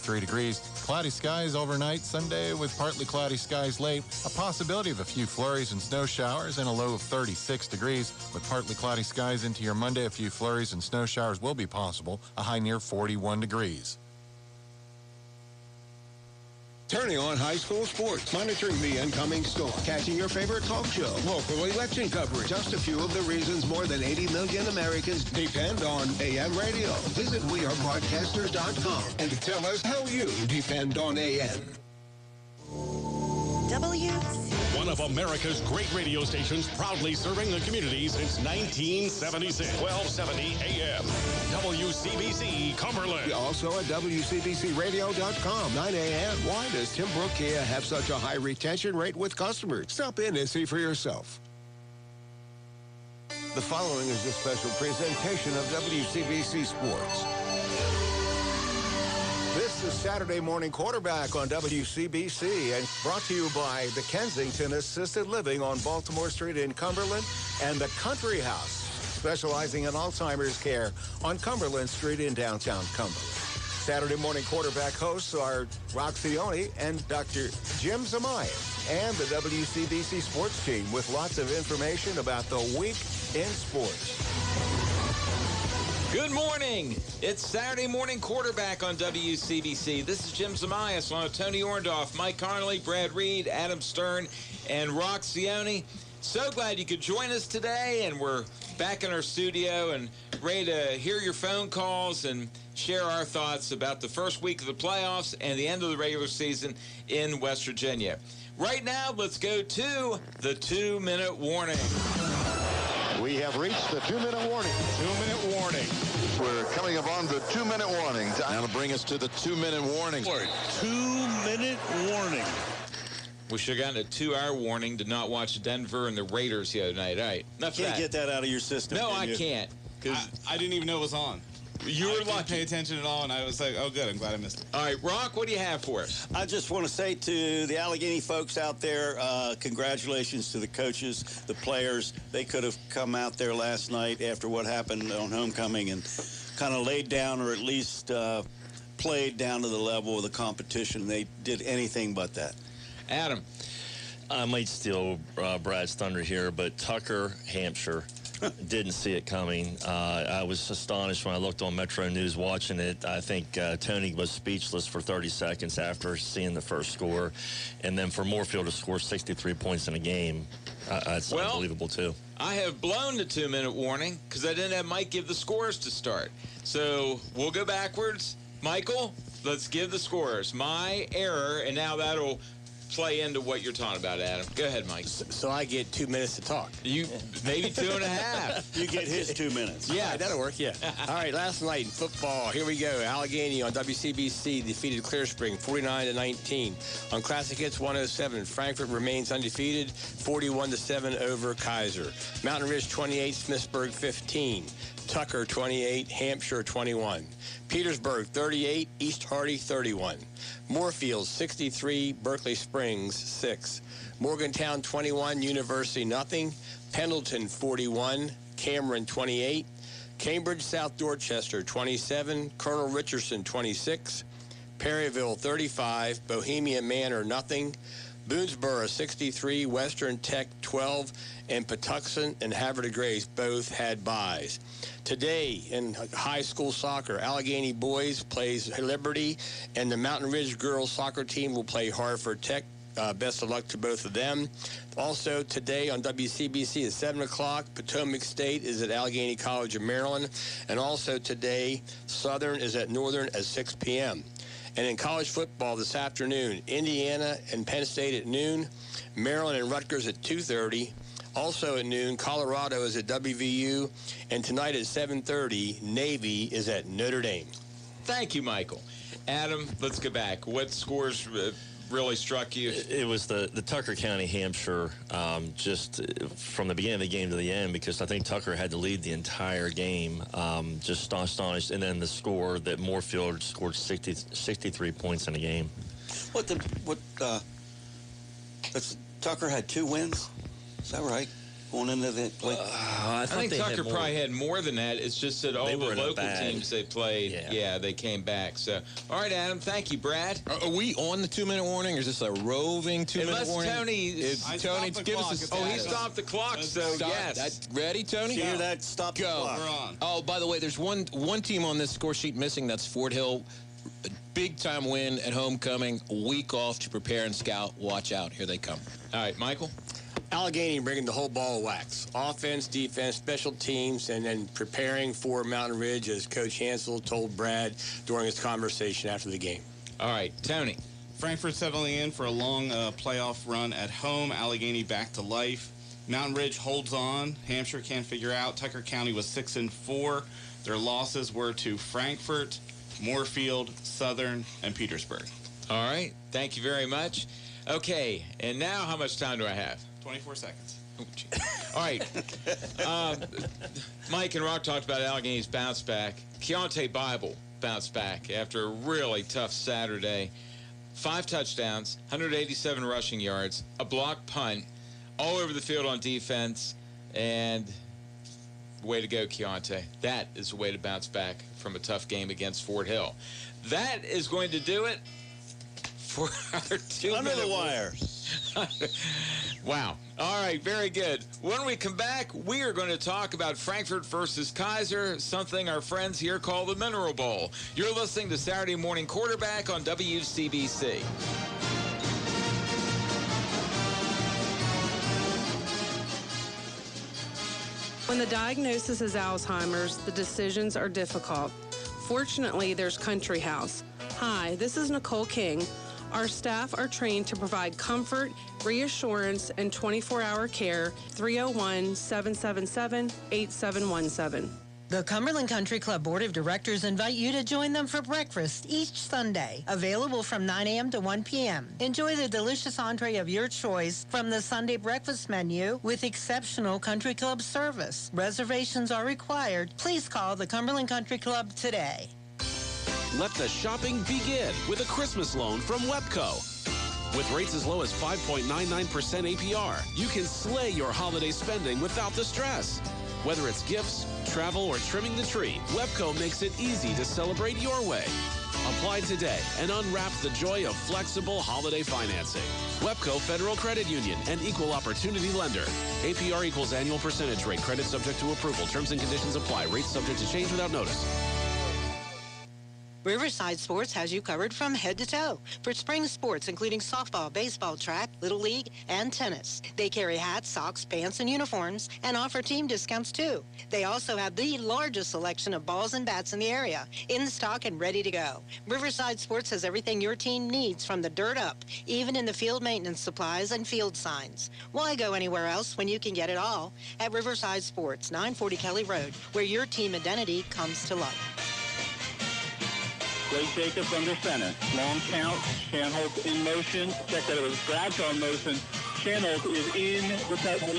63 degrees. Cloudy skies overnight Sunday with partly cloudy skies late. A possibility of a few flurries and snow showers and a low of 36 degrees. With partly cloudy skies into your Monday, a few flurries and snow showers will be possible. A high near 41 degrees. Turning on high school sports, monitoring the incoming storm, catching your favorite talk show, local election coverage. Just a few of the reasons more than 80 million Americans depend on AM radio. Visit wearebroadcasters.com and tell us how you depend on AM. One of America's great radio stations, proudly serving the community since 1976. 1270 AM. WCBC Cumberland. Also at WCBCRadio.com. 9 a.m. Why does Tim Brook Kia have such a high retention rate with customers? Stop in and see for yourself. The following is a special presentation of WCBC Sports. This is Saturday Morning Quarterback on WCBC and brought to you by the Kensington Assisted Living on Baltimore Street in Cumberland and the Country House, specializing in Alzheimer's care on Cumberland Street in downtown Cumberland. Saturday Morning Quarterback hosts are Rock Cioni and Dr. Jim Zamagias and the WCBC Sports team with lots of information about the week in sports. Good morning. It's Saturday Morning Quarterback on WCBC. This is Jim Zamagias along with Tony Orndoff, Mike Connelley, Brad Reed, Adam Sterne, and Rock Cioni. So glad you could join us today, and we're back in our studio and ready to hear your phone calls and share our thoughts about the first week of the playoffs and the end of the regular season in West Virginia. Right now, let's go to the 2-minute warning. We have reached the 2-minute warning. 2-minute warning. We're coming upon the 2-minute warning. That'll bring us to the 2-minute warning. 2-minute warning. We should have gotten a 2-hour warning to not watch Denver and the Raiders the other night. All right. You can't get that out of your system. No, I can't. I didn't even know it was on. You were lucky. I didn't pay attention at all, and I was like, oh, good. I'm glad I missed it. All right, Rock, what do you have for us? I just want to say to the Allegheny folks out there, congratulations to the coaches, the players. They could have come out there last night after what happened on homecoming and kind of laid down or at least played down to the level of the competition. They did anything but that. Adam. I might steal Brad's thunder here, but Tucker, Hampshire, didn't see it coming. I was astonished when I looked on Metro News watching it. I think Tony was speechless for 30 seconds after seeing the first score. And then for Moorfield to score 63 points in a game, that's unbelievable, too. I have blown the 2-minute warning because I didn't have Mike give the scores to start. So we'll go backwards. Michael, let's give the scores. My error, and now that'll play into what you're talking about, Adam. Go ahead, Mike. So I get 2 minutes to talk. You maybe 2.5. You get his 2 minutes. Yeah, right, that'll work. Yeah. All right. Last night in football, here we go. Allegheny on WCBC defeated Clear Spring 49-19. On Classic Hits 107, Frankfort remains undefeated 41-7 over Kaiser. Mountain Ridge 28, Smithsburg 15. Tucker 28, Hampshire 21. Petersburg 38, East Hardy 31. Moorfield 63, Berkeley Springs 6. Morgantown 21, University nothing. Pendleton 41, Cameron 28. Cambridge South Dorchester 27, Colonel Richardson 26. Perryville 35, Bohemia Manor nothing. Boonesboro 63, Western Tech 12, and Patuxent and Havre de Grace both had byes. Today in high school soccer, Allegheny boys plays Liberty, and the Mountain Ridge girls soccer team will play Hartford Tech. Best of luck to both of them. Also today on WCBC at 7 o'clock, Potomac State is at Allegheny College of Maryland. And also today, Southern is at Northern at 6 p.m. And in college football this afternoon, Indiana and Penn State at noon, Maryland and Rutgers at 2:30. Also at noon, Colorado is at WVU, and tonight at 7:30, Navy is at Notre Dame. Thank you, Michael. Adam, let's go back. What scores really struck you? It was the Tucker County, Hampshire, just from the beginning of the game to the end, because I think Tucker had to lead the entire game, just astonished. And then the score that Moorfield scored 63 points in a game. Tucker had 2 wins? Is that right? going into that play? I think Tucker probably had more than that. It's just that all the local teams they played, they came back. So, all right, Adam, thank you, Brad. Are we on the 2-minute warning, or is this a roving 2-minute warning? Tony, give us a he stopped the clock, so yes. Ready, Tony? Hear that? Stop the clock. We're on. Oh, by the way, there's one team on this score sheet missing. That's Fort Hill. A big-time win at homecoming. A week off to prepare and scout. Watch out. Here they come. All right, Michael. Allegheny bringing the whole ball of wax. Offense, defense, special teams, and then preparing for Mountain Ridge, as Coach Hansel told Brad during his conversation after the game. All right, Tony. Frankfurt settling in for a long playoff run at home. Allegheny back to life. Mountain Ridge holds on. Hampshire can't figure out. Tucker County was 6-4. Their losses were to Frankfurt, Moorfield, Southern, and Petersburg. All right. Thank you very much. Okay. And now how much time do I have? 24 seconds. Oh, all right. Mike and Rock talked about Allegheny's bounce back. Keontae Bible bounced back after a really tough Saturday. 5 touchdowns, 187 rushing yards, a blocked punt, all over the field on defense, and way to go, Keontae. That is a way to bounce back from a tough game against Fort Hill. That is going to do it for our 2 Under the wire. Wow. All right, very good. When we come back, we are going to talk about Frankfurt versus Kaiser, something our friends here call the Mineral Bowl. You're listening to Saturday Morning Quarterback on WCBC. When the diagnosis is Alzheimer's, the decisions are difficult. Fortunately, there's Country House. Hi, this is Nicole King. Our staff are trained to provide comfort, reassurance, and 24-hour care. 301-777-8717. The Cumberland Country Club Board of Directors invite you to join them for breakfast each Sunday, available from 9 a.m. to 1 p.m. Enjoy the delicious entree of your choice from the Sunday breakfast menu with exceptional country club service. Reservations are required. Please call the Cumberland Country Club today. Let the shopping begin with a Christmas loan from WEPCO. With rates as low as 5.99% APR, you can slay your holiday spending without the stress. Whether it's gifts, travel, or trimming the tree, WEPCO makes it easy to celebrate your way. Apply today and unwrap the joy of flexible holiday financing. WEPCO Federal Credit Union, an equal opportunity lender. APR equals annual percentage rate. Credit subject to approval. Terms and conditions apply. Rates subject to change without notice. Riverside Sports has you covered from head to toe for spring sports, including softball, baseball, track, little league, and tennis. They carry hats, socks, pants, and uniforms, and offer team discounts, too. They also have the largest selection of balls and bats in the area, in stock and ready to go. Riverside Sports has everything your team needs from the dirt up, even in the field maintenance supplies and field signs. Why go anywhere else when you can get it all at Riverside Sports, 940 Kelly Road, where your team identity comes to life. Blake Jacobs under center. Long count. Shanholt in motion. Check that it was Bradshaw in motion. Shanholt is in the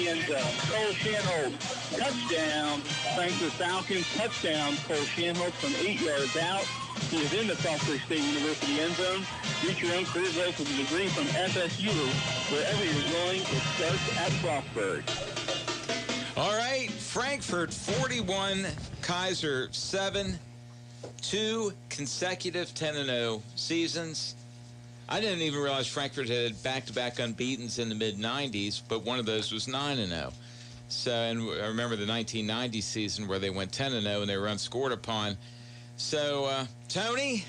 end zone. Cole Shanholt. Touchdown. Frankfurt Falcons. Touchdown. Cole Shanholt from 8 yards out. He is in the Salisbury State University end zone. Reach your own career goals with a degree from FSU. Wherever you're going, it starts at Frostburg. All right. Frankfurt 41. Kaiser 7. 2 consecutive 10-0 seasons. I didn't even realize Frankfurt had back-to-back unbeatens in the mid-90s, but one of those was 9-0. So, and I remember the 1990 season where they went 10-0 and they were unscored upon. So, Tony,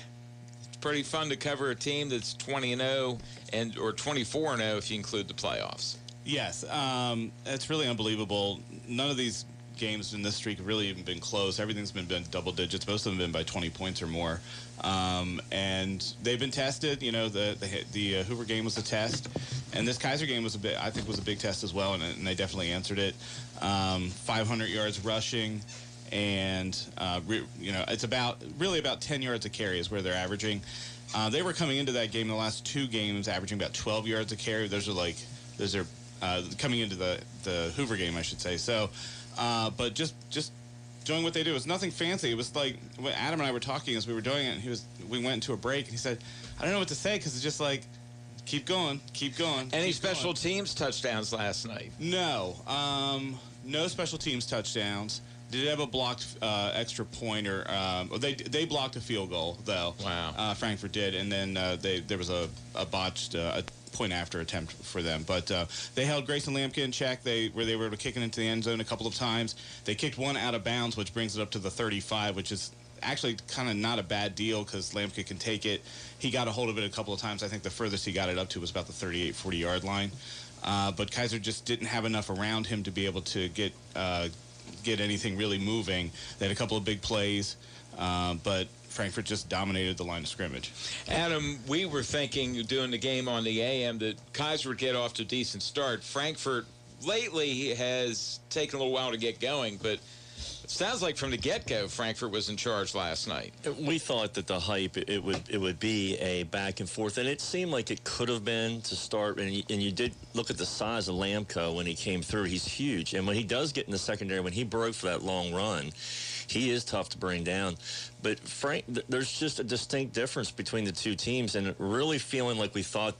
it's pretty fun to cover a team that's 20-0 and or 24-0 if you include the playoffs. Yes, it's really unbelievable. None of these games in this streak have really even been close. Everything's been double digits. Most of them have been by 20 points or more. And they've been tested. You know, the Hoover game was a test. And this Kaiser game was I think was a big test as well, and they definitely answered it. 500 yards rushing, and, it's really about 10 yards a carry is where they're averaging. They were coming into that game in the last 2 games averaging about 12 yards a carry. Those are coming into the Hoover game, I should say. So, but just doing what they do. It was nothing fancy. It was like when Adam and I were talking as we were doing it. We went into a break, and he said, "I don't know what to say because it's just like keep going. Any special teams touchdowns last night? No. No special teams touchdowns. Did have a blocked extra pointer. They blocked a field goal, though. Wow. Frankfurt did, and then there was a botched point after attempt for them. But they held Grayson Lampkin in check. They were able to kick it into the end zone a couple of times. They kicked one out of bounds, which brings it up to the 35, which is actually kind of not a bad deal because Lampkin can take it. He got a hold of it a couple of times. I think the furthest he got it up to was about the 38, 40-yard line. But Kaiser just didn't have enough around him to be able to get anything really moving. They had a couple of big plays, but Frankfurt just dominated the line of scrimmage. Adam, we were thinking, doing the game on the AM, that Kaiser would get off to a decent start. Frankfurt lately has taken a little while to get going, but it sounds like from the get-go, Frankfurt was in charge last night. We thought that the hype, it would be a back and forth, and it seemed like it could have been to start. And you did look at the size of Lamco when he came through. He's huge, and when he does get in the secondary, when he broke for that long run, he is tough to bring down. But there's just a distinct difference between the two teams, and really feeling like we thought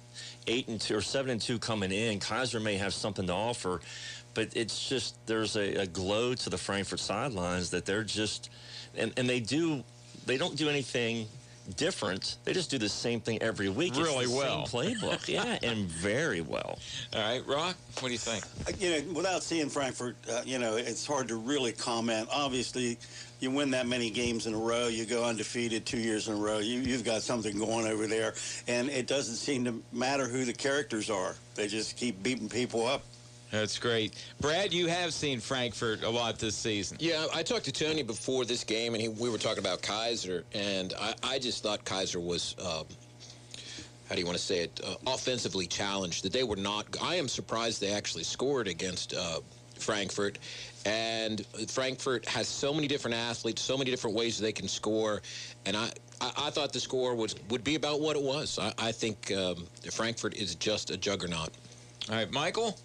8-2 or 7-2 coming in, Kaiser may have something to offer. But it's just there's a glow to the Frankfurt sidelines that they're just and they don't do anything different. They just do the same thing every week. Really it's the well. Same playbook, yeah, and very well. All right, Rock, what do you think? Without seeing Frankfurt, it's hard to really comment. Obviously, you win that many games in a row, you go undefeated 2 years in a row, you've got something going over there, and it doesn't seem to matter who the characters are. They just keep beating people up. That's great. Brad, you have seen Frankfurt a lot this season. Yeah, I talked to Tony before this game, and we were talking about Kaiser, and I just thought Kaiser was, how do you want to say it, offensively challenged. That they were not. I am surprised they actually scored against Frankfurt, and Frankfurt has so many different athletes, so many different ways they can score, and I thought the score would be about what it was. I think Frankfurt is just a juggernaut. All right, Michael?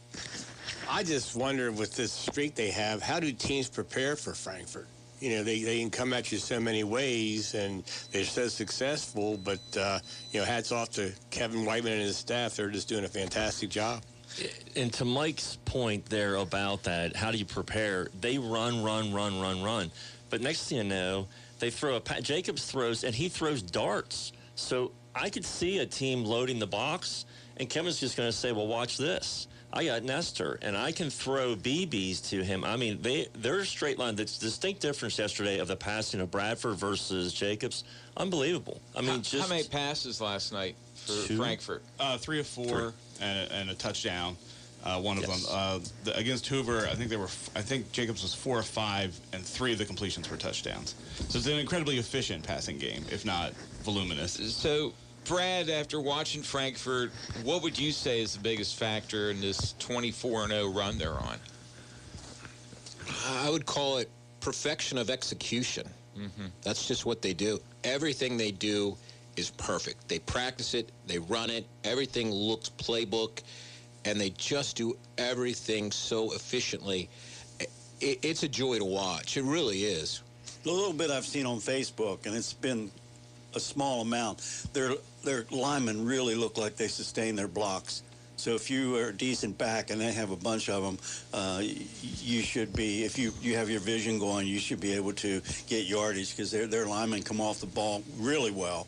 I just wonder, with this streak they have, how do teams prepare for Frankfurt? They can come at you so many ways, and they're so successful, but, hats off to Kevin Whiteman and his staff. They're just doing a fantastic job. And to Mike's point there about that, how do you prepare? They run. But next thing you know, they throw Jacobs throws, and he throws darts. So I could see a team loading the box, and Kevin's just going to say, well, watch this. I got Nestor, and I can throw BBs to him. I mean, they're a straight line. The distinct difference yesterday of the passing of Bradford versus Jacobs, unbelievable. I mean, how many passes last night for Frankfurt? 3 of 4 and a touchdown. One of them against Hoover. I think Jacobs was 4 of 5, and 3 of the completions were touchdowns. So it's an incredibly efficient passing game, if not voluminous. So, Brad, after watching Frankfurt, what would you say is the biggest factor in this 24-0 run they're on? I would call it perfection of execution. Mm-hmm. That's just what they do. Everything they do is perfect. They practice it, they run it, everything looks playbook, and they just do everything so efficiently. It's a joy to watch. It really is. The little bit I've seen on Facebook, and it's been a small amount, their linemen really look like they sustain their blocks. So if you are a decent back and they have a bunch of them, you should be, if you have your vision going, you should be able to get yardage because their linemen come off the ball really well,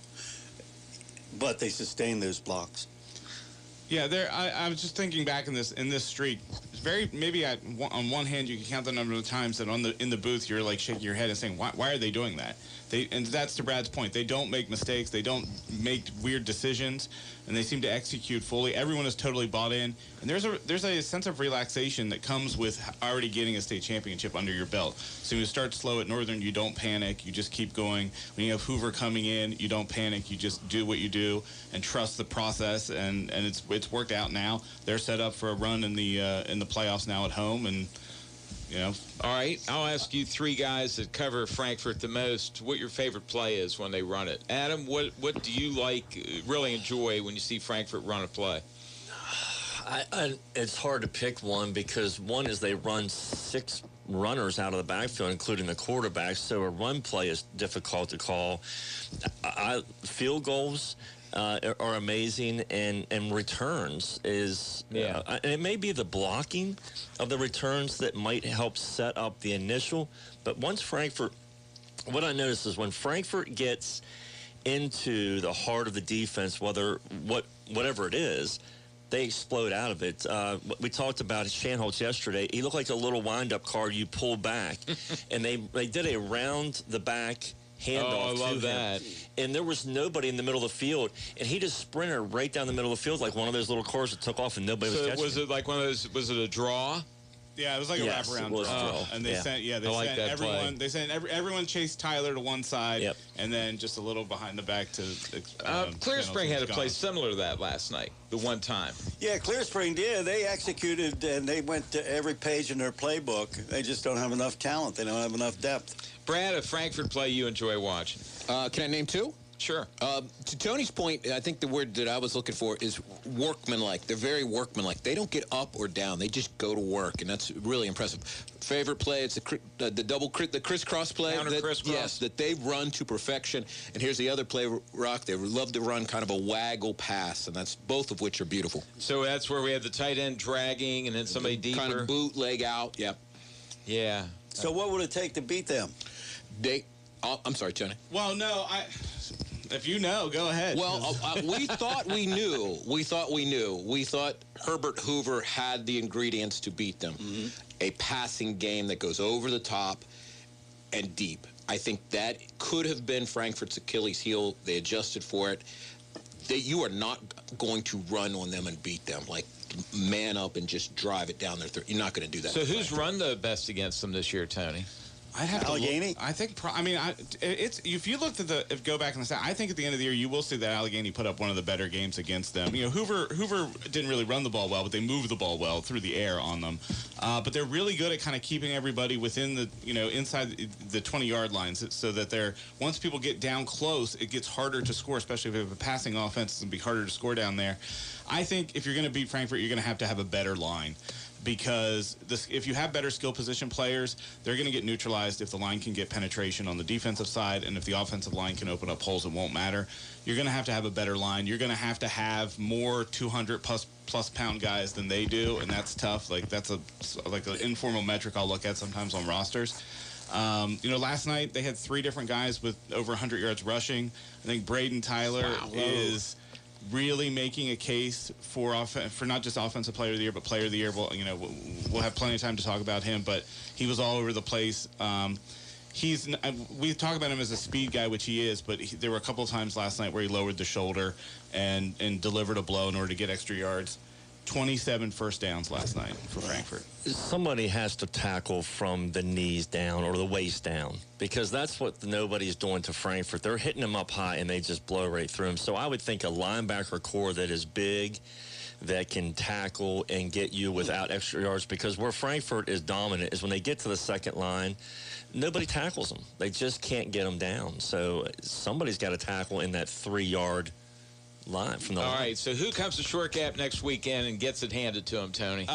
but they sustain those blocks. Yeah, I was just thinking back in this streak. Maybe on one hand you can count the number of times that in the booth you're like shaking your head and saying, why are they doing that? And that's to Brad's point. They don't make mistakes. They don't make weird decisions, and they seem to execute fully. Everyone is totally bought in, and there's a sense of relaxation that comes with already getting a state championship under your belt. So when you start slow at Northern, you don't panic. You just keep going. When you have Hoover coming in, you don't panic. You just do what you do and trust the process. And it's worked out now. They're set up for a run in the playoffs now at home, and. All right, I'll ask you 3 guys that cover Frankfurt the most what your favorite play is when they run it. Adam, what do you really enjoy when you see Frankfurt run a play? It's hard to pick one because one is they run 6 runners out of the backfield, including the quarterback, so a run play is difficult to call. Field goals, are amazing, and returns is, and it may be the blocking of the returns that might help set up the initial, but once Frankfurt, what I noticed is when Frankfurt gets into the heart of the defense, whatever it is, they explode out of it. We talked about Shanholtz yesterday. He looked like a little wind-up car you pull back, and they did a round-the-back handoff I love that. And there was nobody in the middle of the field, and he just sprinted right down the middle of the field like one of those little cars that took off and nobody was catching. So was it like one of those? Was it a draw? Yeah, it was like a wraparound draw. And they sent, everyone. They sent everyone chased Tyler to one side, and then just a little behind the back to. Clear Spring had a play similar to that last night, the one time. Yeah, Clear Spring did. They executed, and they went to every page in their playbook. They just don't have enough talent. They don't have enough depth. Brad, a Frankfurt play you enjoy watching? Can I name two? Sure. To Tony's point, I think the word that I was looking for is workmanlike. They're very workmanlike. They don't get up or down. They just go to work, and that's really impressive. Favorite play, it's the crisscross play. Crisscross. Yes, that they run to perfection. And here's the other play, Rock. They love to run kind of a waggle pass, and that's both of which are beautiful. So that's where we have the tight end dragging, and then somebody deeper. Kind of bootleg out, yep. Yeah. So what would it take to beat them? I'm sorry, Tony. Well, no, if you know, go ahead. Well, we thought we knew. We thought Herbert Hoover had the ingredients to beat them. Mm-hmm. A passing game that goes over the top and deep. I think that could have been Frankfurt's Achilles heel. They adjusted for it. You are not going to run on them and beat them. Like, man up and just drive it down their throat. You're not going to do that. So who's run the best against them this year, Tony? I'd have Allegheny? I think. If you looked at go back in the stat, I think at the end of the year you will see that Allegheny put up one of the better games against them. You know, Hoover didn't really run the ball well, but they moved the ball well through the air on them. But they're really good at kind of keeping everybody within the inside the 20-yard lines, so that once people get down close, it gets harder to score, especially if you have a passing offense. It's gonna be harder to score down there. I think if you're going to beat Frankfurt, you're going to have a better line. Because if you have better skill position players, they're going to get neutralized if the line can get penetration on the defensive side, and if the offensive line can open up holes, it won't matter. You're going to have a better line. You're going to have more 200-plus pound guys than they do, and that's tough. Like that's an informal metric I'll look at sometimes on rosters. Last night they had 3 different guys with over 100 yards rushing. I think Braden Tyler is really making a case for not just offensive player of the year, but player of the year. We'll have plenty of time to talk about him, but he was all over the place. We talk about him as a speed guy, which he is, but there were a couple of times last night where he lowered the shoulder and delivered a blow in order to get extra yards. 27 first downs last night for Frankfurt. Somebody has to tackle from the knees down or the waist down, because that's what nobody's doing to Frankfurt. They're hitting them up high, and they just blow right through them. So I would think a linebacker core that is big, that can tackle and get you without extra yards, because where Frankfurt is dominant is when they get to the second line, nobody tackles them. They just can't get them down. So somebody's got to tackle in that 3-yard line from the line. All right, so who comes to Short Gap next weekend and gets it handed to him, Tony?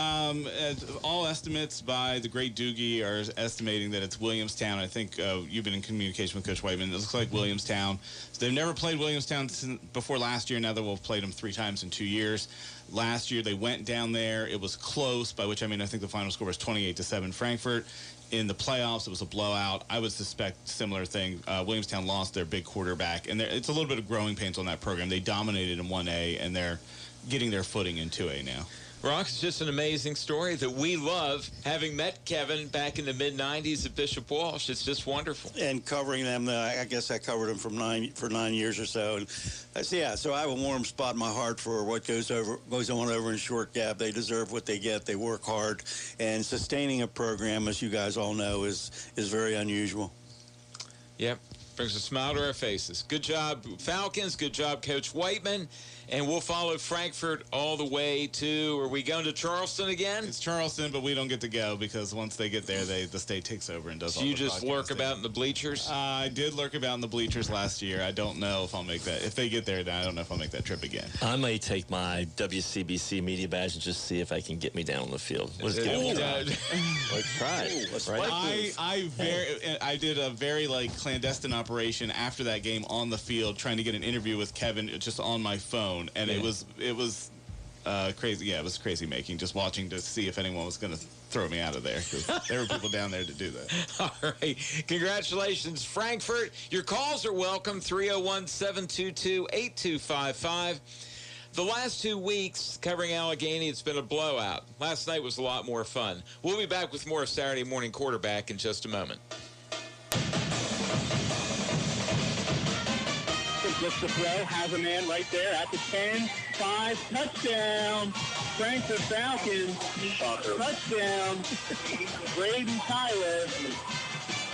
All estimates by the great Doogie are estimating that it's Williamstown. I think you've been in communication with Coach Whiteman. It looks like Williamstown. So they've never played Williamstown before last year. Now that we've played them 3 times in 2 years. Last year they went down there. It was close, by which I mean I think the final score was 28-7 Frankfurt. In the playoffs, it was a blowout. I would suspect similar thing. Williamstown lost their big quarterback, and it's a little bit of growing pains on that program. They dominated in 1A, and they're getting their footing in 2A now. Rock, it's just an amazing story that we love. Having met Kevin back in the mid-'90s at Bishop Walsh, it's just wonderful. And covering them, I guess I covered them for 9 years or so. And so I have a warm spot in my heart for what goes on over in Short Gap. They deserve what they get. They work hard, and sustaining a program, as you guys all know, is very unusual. Yep, brings a smile to our faces. Good job, Falcons. Good job, Coach Whiteman. And we'll follow Frankfurt all the way to, are we going to Charleston again? It's Charleston, but we don't get to go because once they get there, the state takes over and does all the So you just lurk about in the bleachers? I did lurk about in the bleachers last year. I don't know if I'll make that. If they get there, I don't know if I'll make that trip again. I may take my WCBC media badge and just see if I can get me down on the field. Let's try it. I did a very clandestine operation after that game on the field, trying to get an interview with Kevin just on my phone, and it was crazy. Yeah, it was crazy making, just watching to see if anyone was going to throw me out of there, because there were people down there to do that. All right. Congratulations, Frankfurt. Your calls are welcome, 301-722-8255. The last 2 weeks covering Allegheny, it's been a blowout. Last night was a lot more fun. We'll be back with more of Saturday Morning Quarterback in just a moment. Just the throw, has a man right there at the 10, 5, touchdown. Frankfurt Falcons, touchdown. Braden Tyler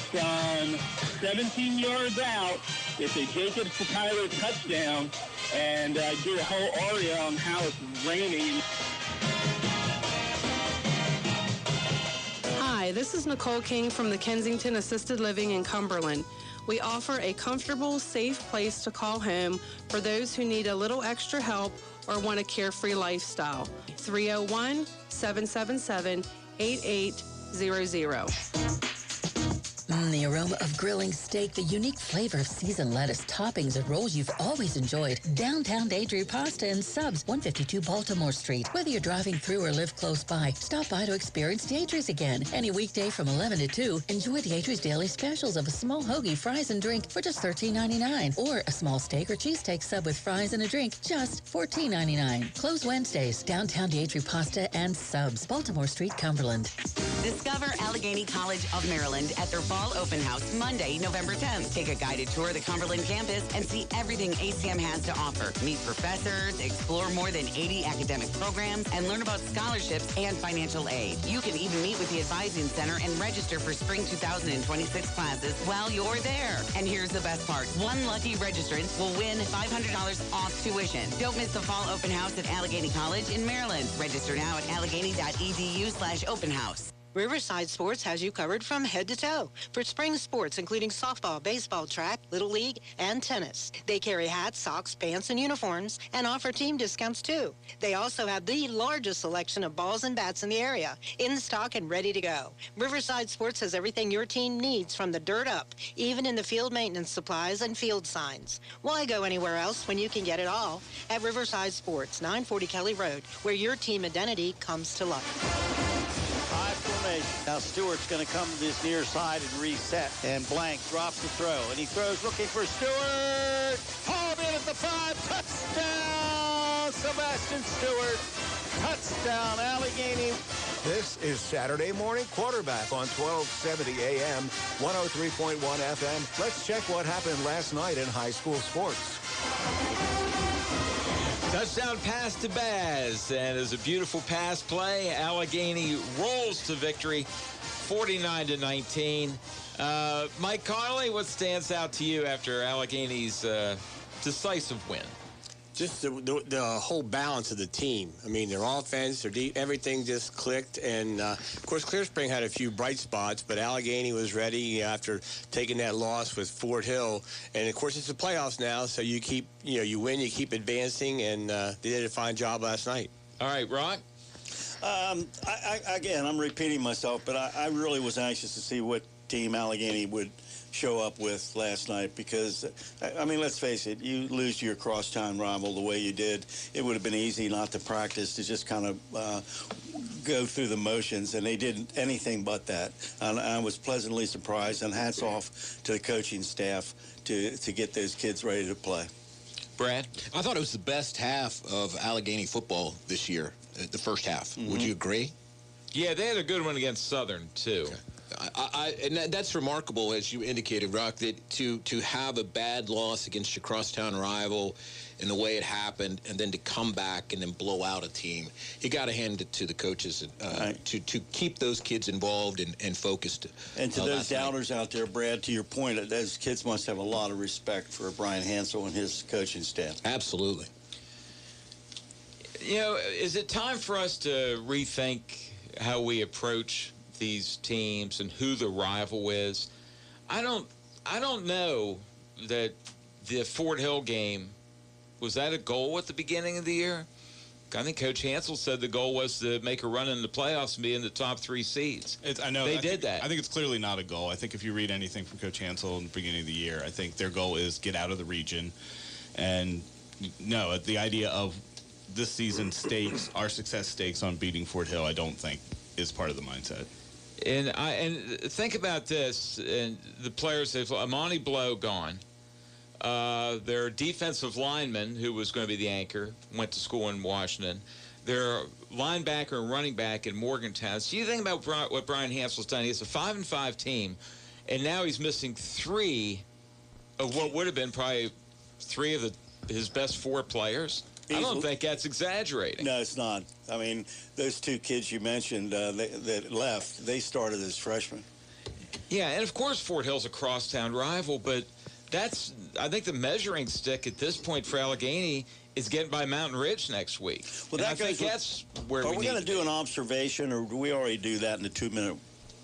from 17 yards out. It's a Jacobs to Tyler touchdown. And do a whole aria on how it's raining. Hi, this is Nicole King from the Kensington Assisted Living in Cumberland. We offer a comfortable, safe place to call home for those who need a little extra help or want a carefree lifestyle. 301-777-8800. The aroma of grilling steak, the unique flavor of seasoned lettuce, toppings, and rolls you've always enjoyed. Downtown Daydream Pasta and Subs, 152 Baltimore Street. Whether you're driving through or live close by, stop by to experience Daydream's again. Any weekday from 11 to 2, enjoy Daydream's daily specials of a small hoagie, fries, and drink for just $13.99. Or a small steak or cheesesteak sub with fries and a drink, just $14.99. Closed Wednesdays, Downtown Daydream Pasta and Subs, Baltimore Street, Cumberland. Discover Allegheny College of Maryland at their Fall Open House Monday, November 10th. Take a guided tour of the Cumberland campus and see everything ACM has to offer. Meet professors, explore more than 80 academic programs, and learn about scholarships and financial aid. You can even meet with the Advising Center and register for spring 2026 classes while you're there. And here's the best part. One lucky registrant will win $500 off tuition. Don't miss the Fall Open House at Allegheny College in Maryland. Register now at allegheny.edu/open house. Riverside Sports has you covered from head to toe for spring sports, including softball, baseball, track, little league, and tennis. They carry hats, socks, pants, and uniforms, and offer team discounts, too. They also have the largest selection of balls and bats in the area, in stock and ready to go. Riverside Sports has everything your team needs from the dirt up, even in the field maintenance supplies and field signs. Why go anywhere else when you can get it all at Riverside Sports, 940 Kelly Road, where your team identity comes to life. High formation. Now Stewart's going to come to this near side and reset. And Blank drops the throw. And he throws looking for Stewart. Hauled in at the 5. Touchdown, Sebastian Stewart. Touchdown, Allegheny. This is Saturday Morning Quarterback on 1270 AM, 103.1 FM. Let's check what happened last night in high school sports. Touchdown pass to Baz, and it's a beautiful pass play. Allegheny rolls to victory, 49-19. Mike Connelley, what stands out to you after Allegheny's decisive win? Just the whole balance of the team. I mean, their offense, their everything just clicked. And, of course, Clear Spring had a few bright spots, but Allegheny was ready after taking that loss with Fort Hill. And, of course, it's the playoffs now, so you keep, you win, you keep advancing, and they did a fine job last night. All right, Rock? Again, I'm repeating myself, but I really was anxious to see what team Allegheny would show up with last night, because I mean, let's face it, you lose to your crosstown rival the way you did, it would have been easy not to practice, to just kind of go through the motions, and they did anything but that. And I was pleasantly surprised, and hats off to the coaching staff to get those kids ready to play. Brad? I thought it was the best half of Allegheny football this year, the first half. Mm-hmm. Would you agree? Yeah, they had a good one against Southern, too. Okay. And that's remarkable, as you indicated, Rock, that to have a bad loss against your crosstown rival and the way it happened, and then to come back and then blow out a team, you got to hand it to the coaches to keep those kids involved and focused. And to those doubters out there, Brad, to your point, those kids must have a lot of respect for Brian Hansel and his coaching staff. Absolutely. Is it time for us to rethink how we approach these teams and who the rival is? I don't know that the Fort Hill game, was that a goal at the beginning of the year? I think Coach Hansel said the goal was to make a run in the playoffs and be in the top 3 seeds. I know they did that. I think it's clearly not a goal. I think if you read anything from Coach Hansel in the beginning of the year, I think their goal is get out of the region. And no, the idea of this season's stakes, our success stakes on beating Fort Hill, I don't think is part of the mindset. And think about this, and the players have Amani Blow gone. Their defensive lineman, who was going to be the anchor, went to school in Washington. Their linebacker and running back in Morgantown. So you think about what Brian Hansel's done. He has a 5-5 team, and now he's missing 3 of what would have been probably 3 of his best 4 players. I don't think that's exaggerating. No, it's not. I mean, those 2 kids you mentioned that left, they started as freshmen. Yeah, and of course Fort Hill's a crosstown rival, but I think the measuring stick at this point for Allegheny is getting by Mountain Ridge next week. Well, that's where we're going to do an observation, or do we already do that in the 2-minute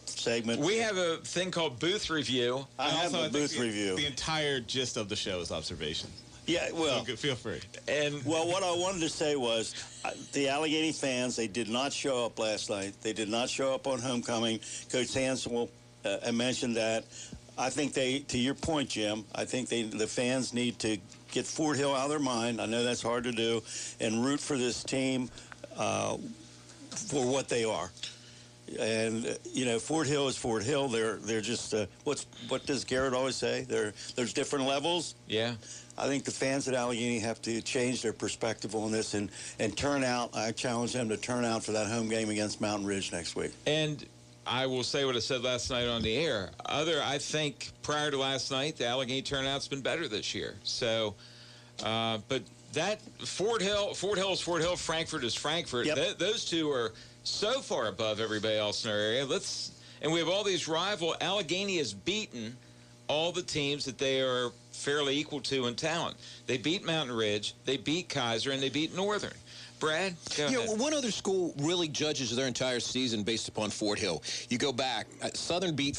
segment? We have a thing called booth review. I have a booth review. The entire gist of the show is observation. Yeah, well, so feel free. And well, what I wanted to say was the Allegheny fans, they did not show up last night. They did not show up on homecoming. Coach Hansel mentioned that. I think to your point, Jim, I think the fans need to get Fort Hill out of their mind. I know that's hard to do, and root for this team for what they are. And Fort Hill is Fort Hill. They're just what does Garrett always say? There's different levels. Yeah. I think the fans at Allegheny have to change their perspective on this and turn out. I challenge them to turn out for that home game against Mountain Ridge next week. And I will say what I said last night on the air. I think prior to last night, the Allegheny turnout's been better this year. So, but that Fort Hill is Fort Hill, Frankfort is Frankfort. Yep. Those 2 are so far above everybody else in our area. And we have all these rival. Allegheny has beaten all the teams that they are fairly equal to in talent. They beat Mountain Ridge, they beat Kaiser, and they beat Northern. Brad, go ahead. Well, one other school really judges their entire season based upon Fort Hill. You go back, Southern has beaten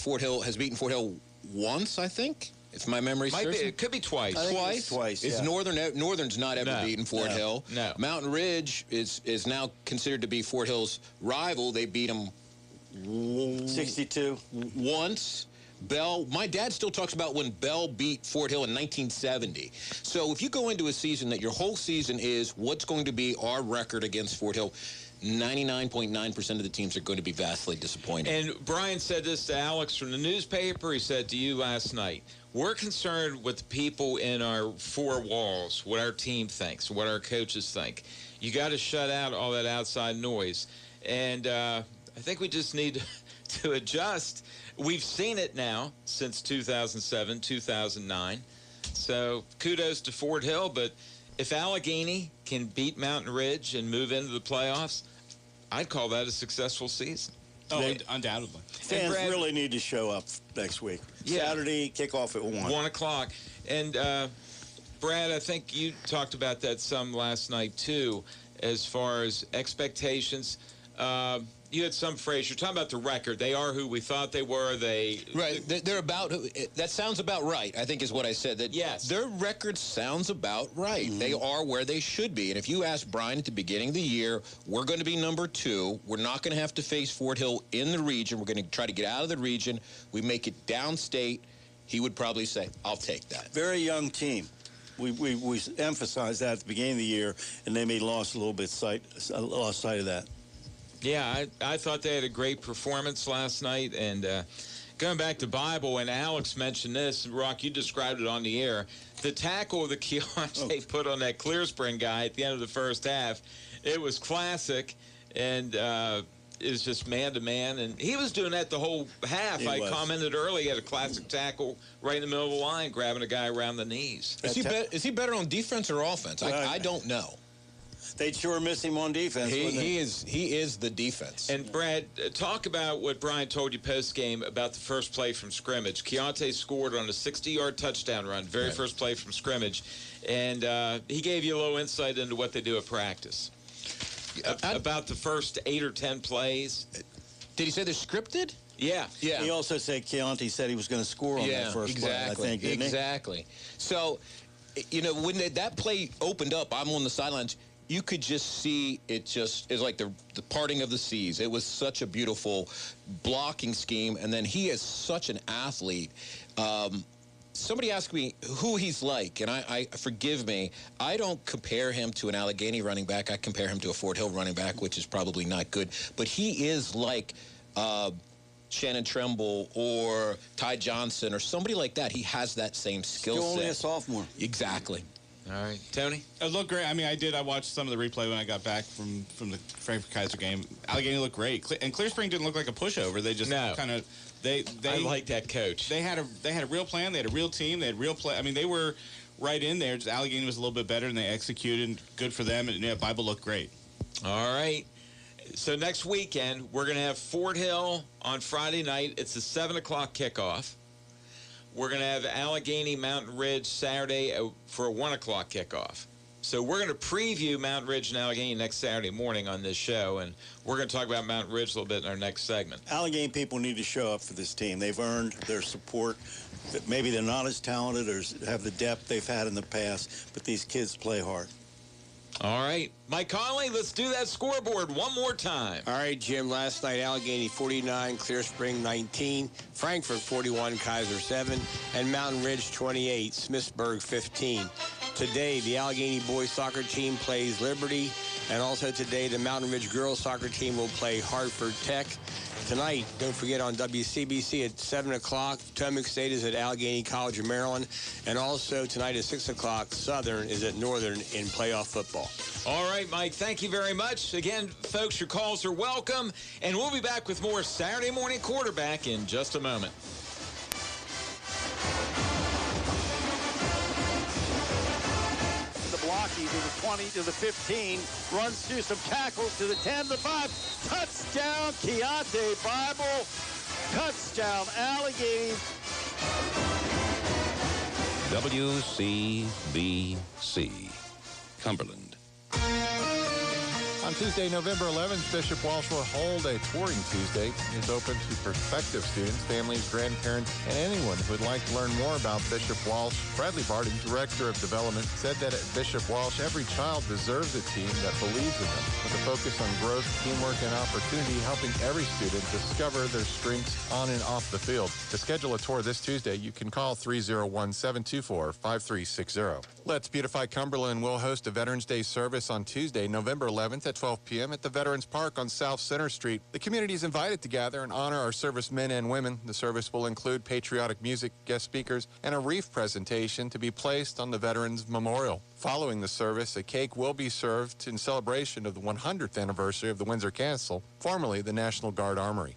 Fort Hill once, I think, if my memory serves. It could be twice. Twice. It's yeah. Northern's not ever beaten Fort Hill. No. Mountain Ridge is now considered to be Fort Hill's rival. They beat them 62 once. Bell, my dad still talks about when Bell beat Fort Hill in 1970. So if you go into a season that your whole season is what's going to be our record against Fort Hill, 99.9% of the teams are going to be vastly disappointed. And Brian said this to Alex from the newspaper. He said to you last night, we're concerned with the people in our 4 walls, what our team thinks, what our coaches think. You got to shut out all that outside noise. And I think we just need to adjust. We've seen it now since 2007, 2009. So kudos to Fort Hill. But if Allegheny can beat Mountain Ridge and move into the playoffs, I'd call that a successful season. Oh, undoubtedly. Fans really need to show up next week. Yeah. Saturday, kickoff at 1. 1 o'clock. And, Brad, I think you talked about that some last night, too, as far as expectations. You had some phrase. You're talking about the record. They are who we thought they were. Right. They're about. That sounds about right, I think is what I said. That yes. Their record sounds about right. Mm-hmm. They are where they should be. And if you ask Brian at the beginning of the year, we're going to be number 2. We're not going to have to face Fort Hill in the region. We're going to try to get out of the region. We make it downstate. He would probably say, I'll take that. Very young team. We emphasized that at the beginning of the year, and they may lost sight of that. Yeah, I thought they had a great performance last night. And going back to Bible, and Alex mentioned this, and Rock, you described it on the air, the tackle that Keontae put on that Clear Spring guy at the end of the first half, it was classic, and it was just man-to-man. And he was doing that the whole half. I commented earlier, he had a classic tackle right in the middle of the line, grabbing a guy around the knees. Is he better on defense or offense? I don't know. They'd sure miss him on defense. He is the defense. And Brad, talk about what Brian told you post game about the first play from scrimmage. Keontae scored on a 60-yard touchdown run, very first play from scrimmage, and he gave you a little insight into what they do at practice. About the first 8 or 10 plays. Did he say they're scripted? Yeah. He also said Keontae said he was going to score on that first play. I think, didn't he? So, when that play opened up, I'm on the sidelines. you could just see it's like the parting of the seas. It was such a beautiful blocking scheme, and then he is such an athlete. Somebody asked me who he's like, and I forgive me, I don't compare him to an Allegheny running back. I compare him to a Fort Hill running back, which is probably not good. But he is like Shannon Tremble or Ty Johnson or somebody like that. He has that same skill set. Still only a sophomore. Exactly. All right, Tony? It looked great. I mean, I watched some of the replay when I got back from the Frankfurt Kaiser game. Allegheny looked great, and Clear Spring didn't look like a pushover. They just kind of they I like that coach. They had a real plan. They had a real team. They had real play. I mean, they were right in there. Just Allegheny was a little bit better, and they executed. Good for them. And Bible looked great. All right. So next weekend we're going to have Fort Hill on Friday night. It's a 7 o'clock kickoff. We're going to have Allegheny Mountain Ridge Saturday for a 1 o'clock kickoff. So we're going to preview Mountain Ridge and Allegheny next Saturday morning on this show, and we're going to talk about Mountain Ridge a little bit in our next segment. Allegheny people need to show up for this team. They've earned their support. Maybe they're not as talented or have the depth they've had in the past, but these kids play hard. All right. Mike Connelley, let's do that scoreboard one more time. All right, Jim. Last night, Allegheny 49, Clear Spring 19, Frankfurt 41, Kaiser 7, and Mountain Ridge 28, Smithsburg 15. Today, the Allegheny boys soccer team plays Liberty, and also today, the Mountain Ridge girls soccer team will play Hartford Tech. Tonight, don't forget on WCBC at 7 o'clock, Potomac State is at Allegheny College of Maryland. And also tonight at 6 o'clock, Southern is at Northern in playoff football. All right, Mike, thank you very much. Again, folks, your calls are welcome. And we'll be back with more Saturday Morning Quarterback in just a moment. Blocking to the 20, to the 15, runs through some tackles to the 10, the 5, touchdown, Keontae Bible, touchdown, Allegheny. WCBC, Cumberland. On Tuesday, November 11th, Bishop Walsh will hold a Touring Tuesday. It's open to prospective students, families, grandparents, and anyone who would like to learn more about Bishop Walsh. Bradley Barton, Director of Development, said that at Bishop Walsh, every child deserves a team that believes in them, with a focus on growth, teamwork, and opportunity, helping every student discover their strengths on and off the field. To schedule a tour this Tuesday, you can call 301-724-5360. Let's Beautify Cumberland will host a Veterans Day service on Tuesday, November 11th at 12 p.m. at the Veterans Park on South Center Street. The community is invited to gather and honor our servicemen and women. The service will include patriotic music, guest speakers, and a wreath presentation to be placed on the Veterans Memorial. Following the service, a cake will be served in celebration of the 100th anniversary of the Windsor Castle, formerly the National Guard Armory.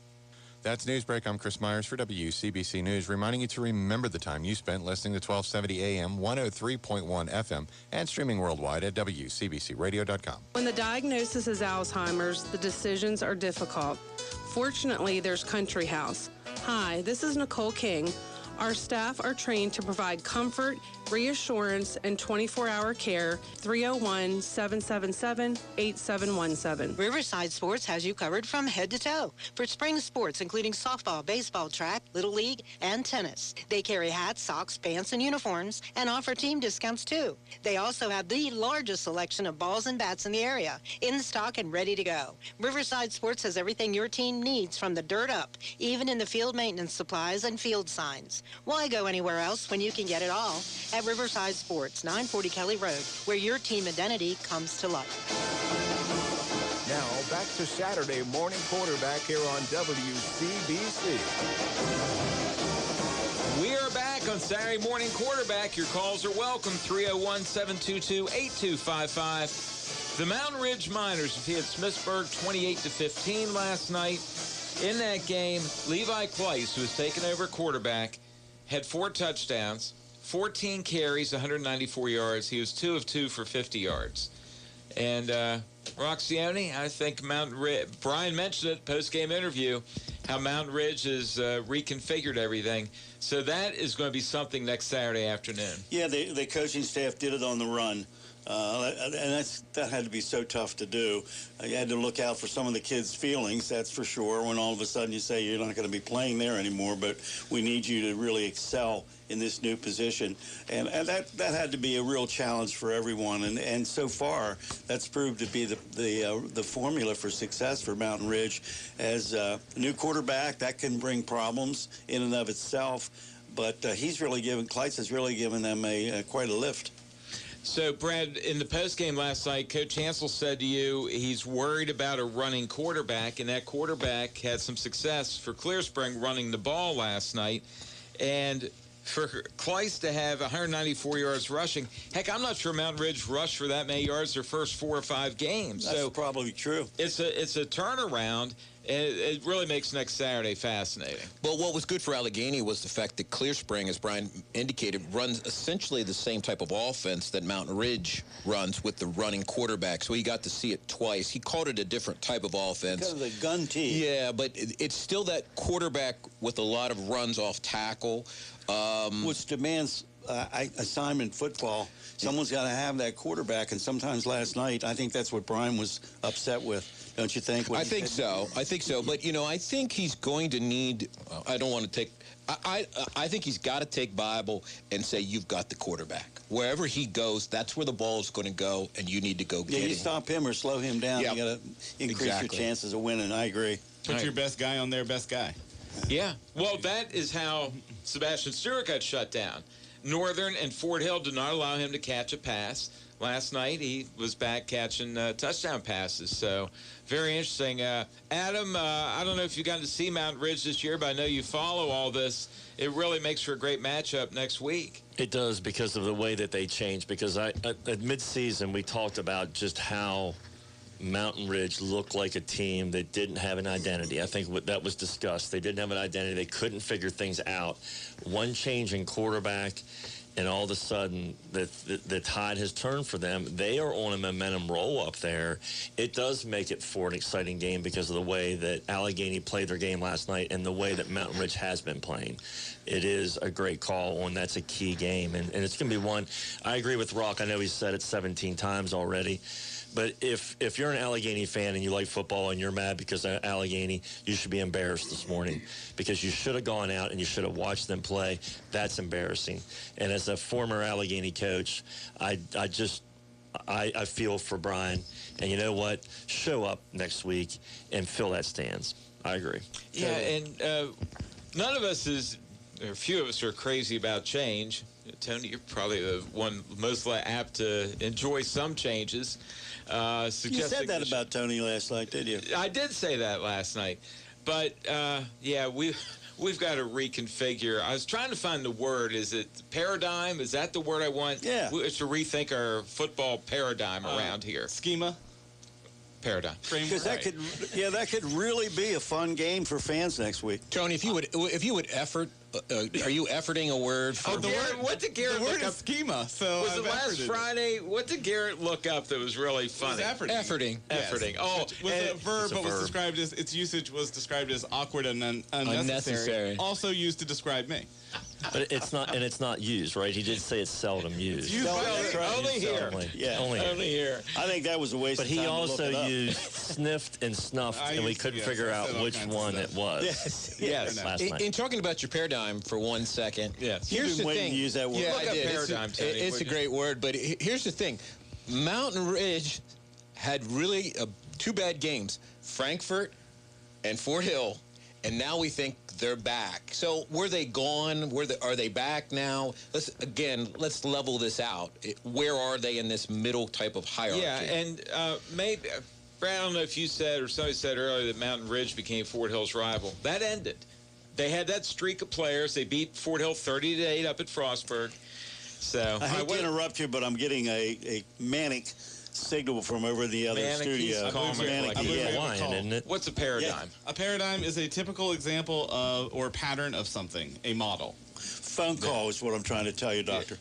That's Newsbreak. I'm Chris Myers for WCBC News, reminding you to remember the time you spent listening to 1270 AM, 103.1 FM, and streaming worldwide at WCBCRadio.com. When the diagnosis is Alzheimer's, the decisions are difficult. Fortunately, there's Country House. Hi, this is Nicole King. Our staff are trained to provide comfort, reassurance, and 24-hour care. 301-777-8717. Riverside Sports has you covered from head to toe for spring sports, including softball, baseball, track, little league, and tennis. They carry hats, socks, pants, and uniforms, and offer team discounts, too. They also have the largest selection of balls and bats in the area, in stock and ready to go. Riverside Sports has everything your team needs from the dirt up, even in the field maintenance supplies and field signs. Why go anywhere else when you can get it all at Riverside Sports, 940 Kelly Road, where your team identity comes to life. Now, back to Saturday Morning Quarterback here on WCBC. We are back on Saturday Morning Quarterback. Your calls are welcome, 301-722-8255. The Mountain Ridge Miners defeated Smithsburg 28-15 last night. In that game, Levi Kleiss, who was taking over quarterback, had 4 touchdowns, 14 carries, 194 yards. He was 2 of 2 for 50 yards. And Rock Cioni, I think Mountain Ridge, Brian mentioned it, post-game interview, how Mountain Ridge has reconfigured everything. So that is going to be something next Saturday afternoon. Yeah, the coaching staff did it on the run. And that had to be so tough to do. You had to look out for some of the kids' feelings, that's for sure, when all of a sudden you say you're not going to be playing there anymore, but we need you to really excel in this new position. And that had to be a real challenge for everyone. And so far, that's proved to be the formula for success for Mountain Ridge. As a new quarterback, that can bring problems in and of itself. But Kleitz has really given them quite a lift. So, Brad, in the postgame last night, Coach Hansel said to you he's worried about a running quarterback, and that quarterback had some success for Clear Spring running the ball last night. And for Kleitz to have 194 yards rushing, heck, I'm not sure Mountain Ridge rushed for that many yards their first 4 or 5 games. That's probably true. It's a turnaround. It really makes next Saturday fascinating. Well, what was good for Allegheny was the fact that Clear Spring, as Brian indicated, runs essentially the same type of offense that Mountain Ridge runs with the running quarterback. So he got to see it twice. He called it a different type of offense. Because of the gun team. Yeah, but it's still that quarterback with a lot of runs off tackle. Which demands assignment football. Someone's got to have that quarterback, and sometimes last night, I think that's what Brian was upset with. Don't you think? I think so. But, I think he's going to need – I don't want to take – I think he's got to take Bible and say, you've got the quarterback. Wherever he goes, that's where the ball is going to go, and you need to go get him. You stop him or slow him down. Yeah. You got to increase your chances of winning. I agree. Put your best guy on their best guy. Yeah. Well, that is how Sebastian Stewart got shut down. Northern and Fort Hill did not allow him to catch a pass. Last night, he was back catching touchdown passes. So, very interesting. Adam, I don't know if you got to see Mountain Ridge this year, but I know you follow all this. It really makes for a great matchup next week. It does because of the way that they changed. Because at midseason, we talked about just how Mountain Ridge looked like a team that didn't have an identity. I think that was discussed. They didn't have an identity. They couldn't figure things out. One change in quarterback, and all of a sudden the tide has turned for them. They are on a momentum roll up there. It does make it for an exciting game because of the way that Allegheny played their game last night and the way that Mountain Ridge has been playing. It is a great call, and that's a key game. And it's going to be one. I agree with Rock. I know he's said it 17 times already. But if you're an Allegheny fan and you like football and you're mad because of Allegheny, you should be embarrassed this morning because you should have gone out and you should have watched them play. That's embarrassing. And as a former Allegheny coach, I feel for Brian. And you know what? Show up next week and fill that stands. I agree. Yeah, and none of us a few of us are crazy about change. Tony, you're probably the one most apt to enjoy some changes. You said that about Tony last night, did you? I did say that last night. But, yeah, we've got to reconfigure. I was trying to find the word. Is it paradigm? Is that the word I want? Yeah. We should rethink our football paradigm around here. Schema? Paradigm. Because that could really be a fun game for fans next week. Tony, if you would effort, are you efforting a word? For What did Garrett the word look is up? schema. So Was it last Friday? What did Garrett look up that was really funny? It was efforting. Efforting. Yes. Oh, Which was a verb, but was described as its usage was described as awkward and unnecessary. Also used to describe me. But it's not used, right? He did say it's seldom used. Only here. Yeah. Only here. I think that was a waste But of time he to look also it up. used sniffed and snuffed, and we couldn't figure out which one it was. Yes. Last night. In talking about your paradigm for 1 second, yes. Here's the waiting thing. to use that word. Yeah, Look I up did. paradigm, Tony, It's a great word, but here's the thing. Mountain Ridge had really 2 bad games, Frankfurt and Fort Hill, and now we think they're back. So were they gone? Are they back now? Let's level this out. Where are they in this middle type of hierarchy? Yeah, and maybe, Brad, I don't know if you said or somebody said earlier that Mountain Ridge became Fort Hill's rival. That ended. They had that streak of players. They beat Fort Hill 30-8 up at Frostburg. So I hate to interrupt you, but I'm getting a manic signal from over the other studio. Isn't it? What's a paradigm? A paradigm is a typical example of or pattern of something, a model. Phone call is what I'm trying to tell you, Doctor.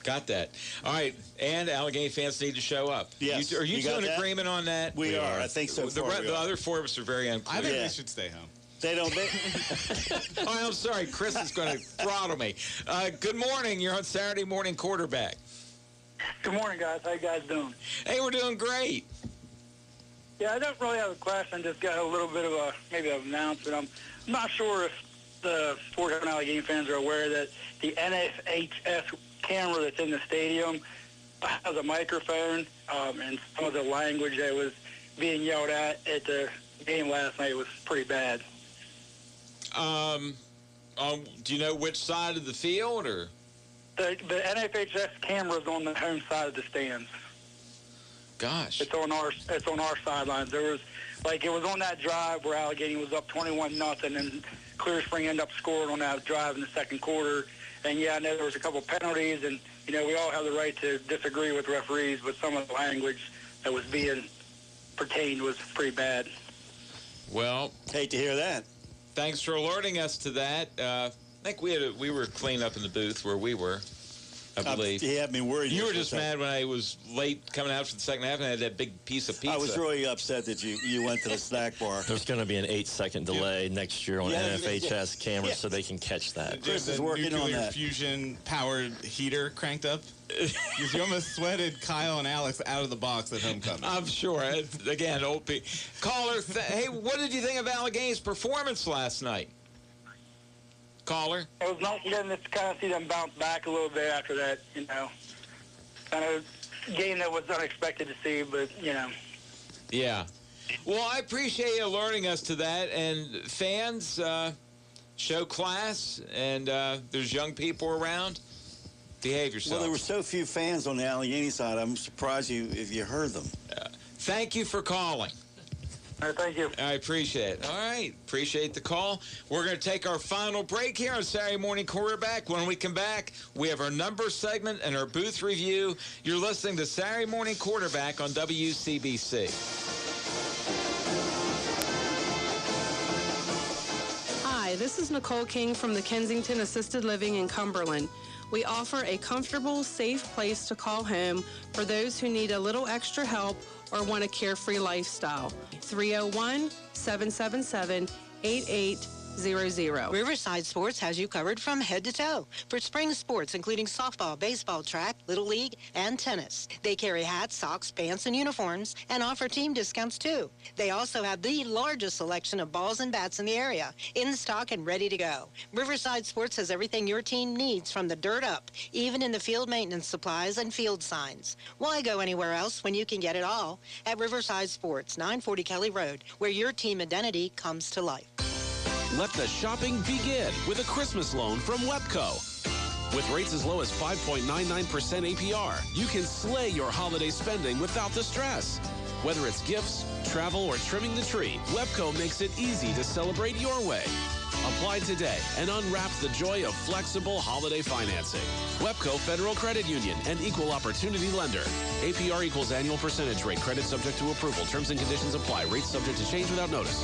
Got that. All right, and Allegheny fans need to show up. Yes. Are you two in agreement on that? We are. I think so far. The other 4 of us are very unclear. I think we should stay home. They don't. Oh, I'm sorry. Chris is going to throttle me. Good morning. You're on Saturday Morning Quarterback. Good morning, guys. How you guys doing? Hey, we're doing great. Yeah, I don't really have a question. Just got a little bit of maybe an announcement. I'm not sure if the Fort Haven Allegheny fans are aware that the NFHS camera that's in the stadium has a microphone, and some of the language that was being yelled at the game last night was pretty bad. Do you know which side of the field, or? The NFHS camera is on the home side of the stands. Gosh. It's on our sidelines. There was, it was on that drive where Allegheny was up 21-0, and Clear Spring ended up scoring on that drive in the second quarter. And, yeah, I know there was a couple penalties, and, we all have the right to disagree with referees, but some of the language that was being pertained was pretty bad. Well, hate to hear that. Thanks for alerting us to that. I think we were cleaned up in the booth where we were, I believe. You had me worried. You were just mad when I was late coming out for the second half and I had that big piece of pizza. I was really upset that you went to the snack bar. There's going to be an 8-second delay next year on NFHS cameras so they can catch that. Chris is working on that. Fusion-powered heater cranked up. You almost sweated Kyle and Alex out of the box at homecoming. I'm sure. Again, old P. Caller, hey, what did you think of Allegheny's performance last night? Caller? It was nice getting to kind of see them bounce back a little bit after that, kind of game that was unexpected to see, but, Yeah. Well, I appreciate you alerting us to that, and fans, show class, and there's young people around. Behave yourself. Well, there were so few fans on the Allegheny side, I'm surprised if you heard them. Thank you for calling. All right, thank you. I appreciate it. All right. Appreciate the call. We're going to take our final break here on Saturday Morning Quarterback. When we come back, we have our number segment and our booth review. You're listening to Saturday Morning Quarterback on WCBC. Hi, this is Nicole King from the Kensington Assisted Living in Cumberland. We offer a comfortable, safe place to call home for those who need a little extra help or want a carefree lifestyle. 301-777-8800. Riverside Sports has you covered from head to toe for spring sports, including softball, baseball, track, little league, and tennis. They carry hats, socks, pants, and uniforms, and offer team discounts too. They also have the largest selection of balls and bats in the area, in stock and ready to go. Riverside Sports has everything your team needs from the dirt up, even in the field maintenance supplies and field signs. Why go anywhere else when you can get it all at Riverside Sports, 940 Kelly Road, where your team identity comes to life. Let the shopping begin with a Christmas loan from WEPCO. With rates as low as 5.99% APR, you can slay your holiday spending without the stress. Whether it's gifts, travel, or trimming the tree, WEPCO makes it easy to celebrate your way. Apply today and unwrap the joy of flexible holiday financing. WEPCO Federal Credit Union, an equal opportunity lender. APR equals annual percentage rate. Credit subject to approval. Terms and conditions apply. Rates subject to change without notice.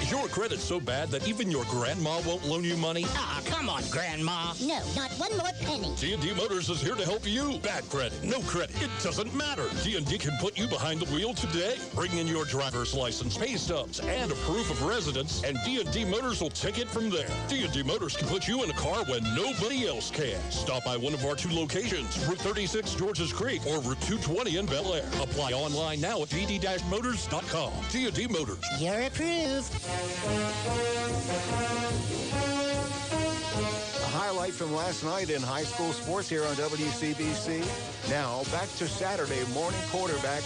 Is your credit so bad that even your grandma won't loan you money? Ah, come on, Grandma. No, not one more penny. D&D Motors is here to help you. Bad credit, no credit, it doesn't matter. D&D can put you behind the wheel today. Bring in your driver's license, pay stubs, and a proof of residence, and D&D Motors will take it from there. D&D Motors can put you in a car when nobody else can. Stop by one of our 2 locations, Route 36 Georges Creek or Route 220 in Bel Air. Apply online now at dd-motors.com. D&D Motors. You're approved. A highlight from last night in high school sports here on WCBC. Now, back to Saturday Morning Quarterback.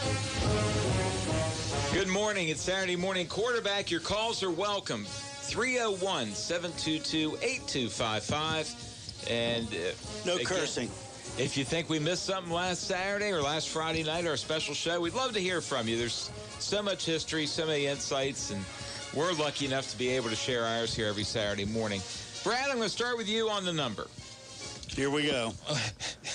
Good morning. It's Saturday Morning Quarterback. Your calls are welcome. 301-722-8255. And no cursing. If you think we missed something last Saturday or last Friday night, our special show, we'd love to hear from you. There's so much history, so many insights, and we're lucky enough to be able to share ours here every Saturday morning. Brad, I'm going to start with you on the number. Here we go.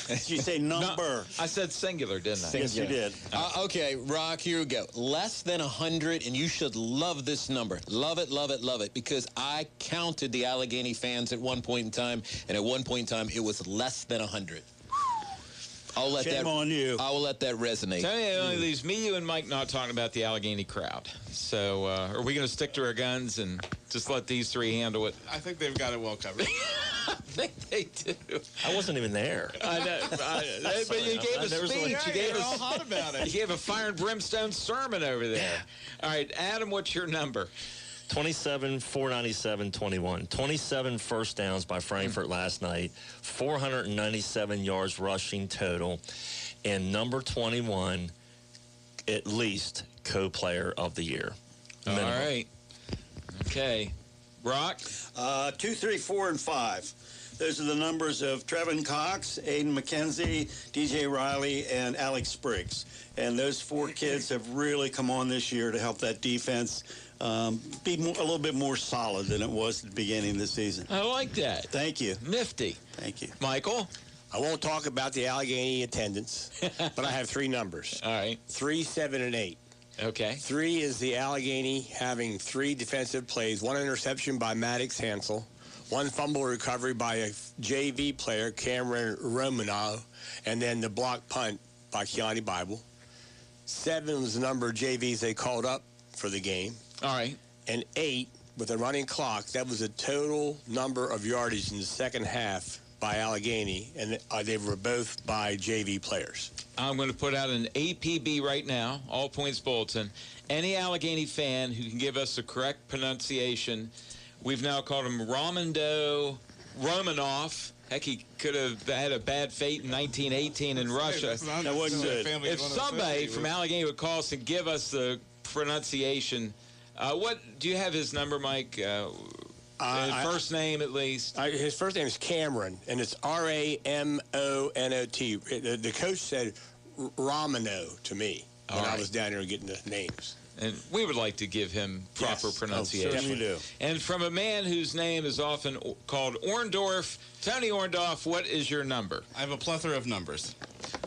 Did you say number? No, I said singular, didn't I? Yes, you did. Okay, Rock, here we go. Less than 100, and you should love this number. Love it, love it, love it, because I counted the Allegheny fans at one point in time, and at one point in time, it was less than 100. Shame on you. I will let that resonate. Tell me, it only leaves me, you, and Mike not talking about the Allegheny crowd. So are we going to stick to our guns and just let these 3 handle it? I think they've got it well covered. I think they do. I wasn't even there. I know. But you gave a speech. You gave all hot about it. You gave a fire and brimstone sermon over there. All right, Adam, what's your number? 27, 497, 21. 27 first downs by Frankfurt last night. 497 yards rushing total. And number 21, at least, co-player of the year. Minimum. All right. Okay. Rock? 2, 3, 4, and 5. Those are the numbers of Trevin Cox, Aiden McKenzie, DJ Riley, and Alex Spriggs. And those 4 kids have really come on this year to help that defense be a little bit more solid than it was at the beginning of the season. I like that. Thank you. Nifty. Thank you. Michael? I won't talk about the Allegheny attendance, but I have 3 numbers. All right. 3, 7, and 8. Okay. 3 is the Allegheny having 3 defensive plays, 1 interception by Maddox Hansel, 1 fumble recovery by a JV player, Cameron Romano, and then the block punt by Keani Bible. 7 was the number of JVs they called up for the game. All right. And 8, with a running clock, that was the total number of yardage in the second half by Allegheny, and they were both by JV players. I'm going to put out an APB right now, all points bulletin. Any Allegheny fan who can give us the correct pronunciation, we've now called him Romanoff. Heck, he could have had a bad fate in 1918 in Russia. That wasn't good. If somebody from Allegheny would call us and give us the pronunciation, what do you have his number, Mike? His first name, at least. His first name is Cameron, and it's Ramonot. The coach said Romano to me when I was down there getting the names. And we would like to give him proper pronunciation. Certainly do. And from a man whose name is often called Orndoff, Tony Orndoff, what is your number? I have a plethora of numbers.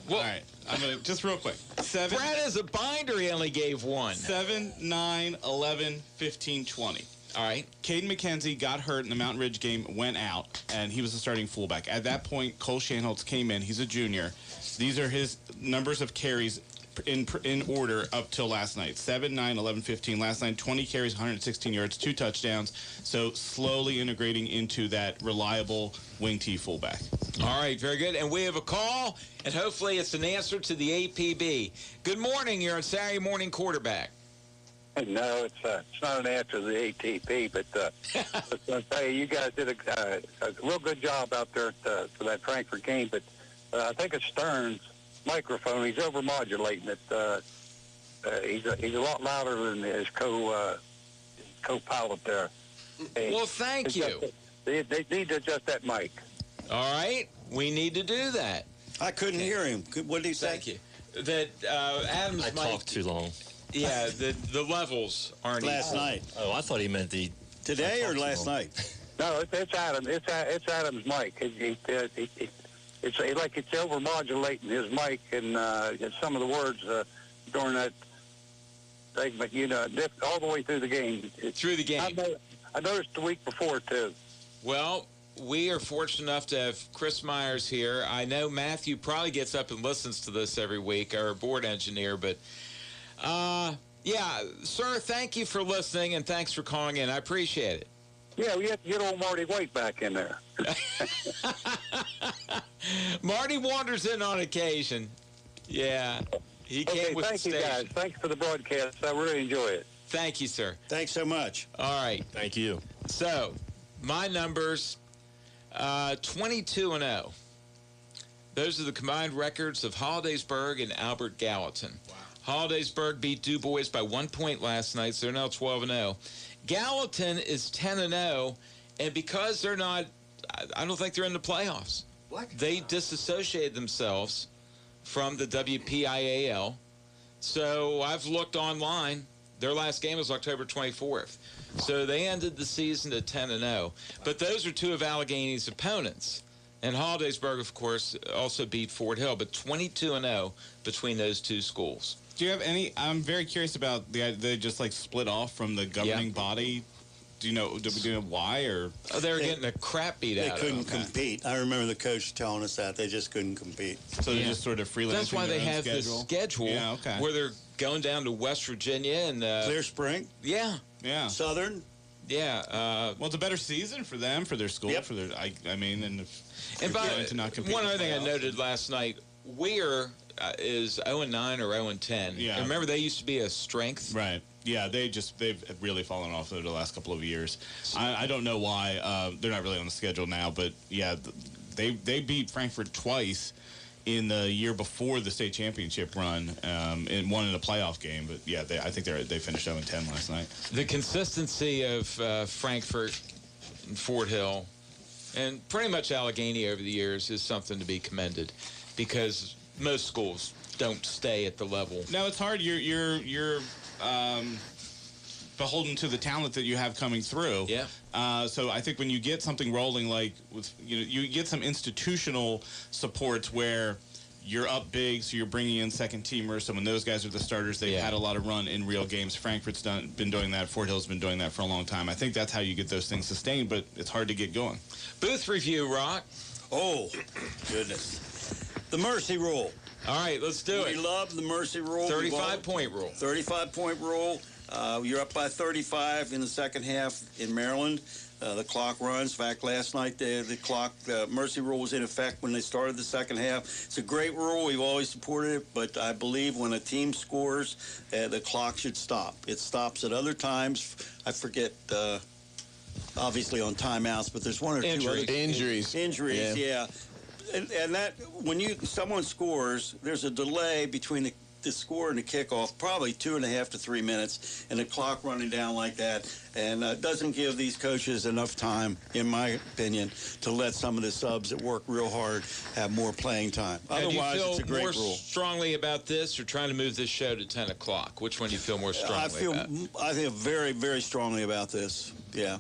Well, all right. I'm going to, just real quick. 7. Brad has a binder. He only gave 1. 7, 9, 11, 15, 20. All right. Caden McKenzie got hurt in the Mountain Ridge game, went out, and he was the starting fullback. At that point, Cole Shanholtz came in. He's a junior. These are his numbers of carries in order up till last night. 7, 9, 11, 15. Last night, 20 carries, 116 yards, 2 touchdowns. So slowly integrating into that reliable wing T fullback. All right, very good. And we have a call, and hopefully it's an answer to the APB. Good morning. You're on Saturday Morning Quarterback. No, it's not an answer to the ATP, but I'll tell you, you guys did a real good job out there for that Frankfurt game. But I think it's Sterne's microphone. He's overmodulating it. He's a lot louder than his co-pilot there. Well, thank you. They need to adjust that mic. All right, we need to do that. I couldn't hear him. What did he say? Thank you. That Adam's mic. I talked too long. Yeah, the levels aren't last equal. night. Oh, I thought he meant today or last night. No, it's Adam. It's Adam's mic. It's like it's overmodulating his mic and some of the words during that segment. You know, all the way through the game. Through the game. I noticed the week before too. Well, we are fortunate enough to have Chris Myers here. I know Matthew probably gets up and listens to this every week, our board engineer, but. Yeah, sir, thank you for listening, and thanks for calling in. I appreciate it. Yeah, we have to get old Marty White back in there. Marty wanders in on occasion. Yeah, he came with the station. Thank you, guys. Thanks for the broadcast. I really enjoy it. Thank you, sir. Thanks so much. All right. Thank you. So, my numbers, 22-0. Those are the combined records of Hollidaysburg and Albert Gallatin. Wow. Hollidaysburg beat Du Bois by 1 point last night, so they're now 12-0. Gallatin is 10-0, and because they're not, I don't think they're in the playoffs. What? They disassociated themselves from the WPIAL. So I've looked online. Their last game was October 24th. So they ended the season at 10-0. But those are 2 of Allegheny's opponents. And Hollidaysburg, of course, also beat Fort Hill, but 22-0 between those 2 schools. Do you have any? I'm very curious about they just like split off from the governing body. Do you know why or? Oh, they were getting the crap beat out of them. They couldn't compete. I remember the coach telling us that they just couldn't compete. So they're just sort of freelancing. That's why they have this schedule where they're going down to West Virginia and Clear Spring. Yeah. Southern. Yeah. Well, it's a better season for them, for their school, Yep. for their. I mean, and to not compete. One in other thing I playoffs. noted last night: Weir is 0-9 or 0-10. Yeah. And remember, they used to be a strength. Right. Yeah, they've really fallen off over the last couple of years. I don't know why. They're not really on the schedule now, but yeah, they beat Frankfurt twice in the year before the state championship run, and won in a playoff game. But yeah, I think they finished 0-10 last night. The consistency of Frankfurt and Fort Hill, and pretty much Allegheny over the years, is something to be commended, because most schools don't stay at the level. No, it's hard. You're beholden to the talent that you have coming through. Yeah. So I think when you get something rolling, like with you get some institutional supports where you're up big, so you're bringing in second teamers. So when those guys are the starters, they've had a lot of run in real games. Frankfurt's been doing that. Fort Hill's been doing that for a long time. I think that's how you get those things sustained, but it's hard to get going. Booth review, Rock. Oh, goodness. The mercy rule. All right, let's do it. We love the mercy rule. 35-point rule. 35-point rule. You're up by 35 in the second half in Maryland. The clock runs. In fact, last night the clock mercy rule was in effect when they started the second half. It's a great rule. We've always supported it, but I believe when a team scores, the clock should stop. It stops at other times. I forget, obviously on timeouts, but there's one or two other Injuries. Injuries, yeah. And that when someone scores, there's a delay between the score and the kickoff, probably 2.5 to 3 minutes, and the clock running down like that, and doesn't give these coaches enough time, in my opinion, to let some of the subs that work real hard have more playing time. Otherwise, it's a great rule. Do you feel more rule. strongly about this, or trying to move this show to 10 o'clock? Which one do you feel more strongly about? I feel very, very strongly about this. Yeah.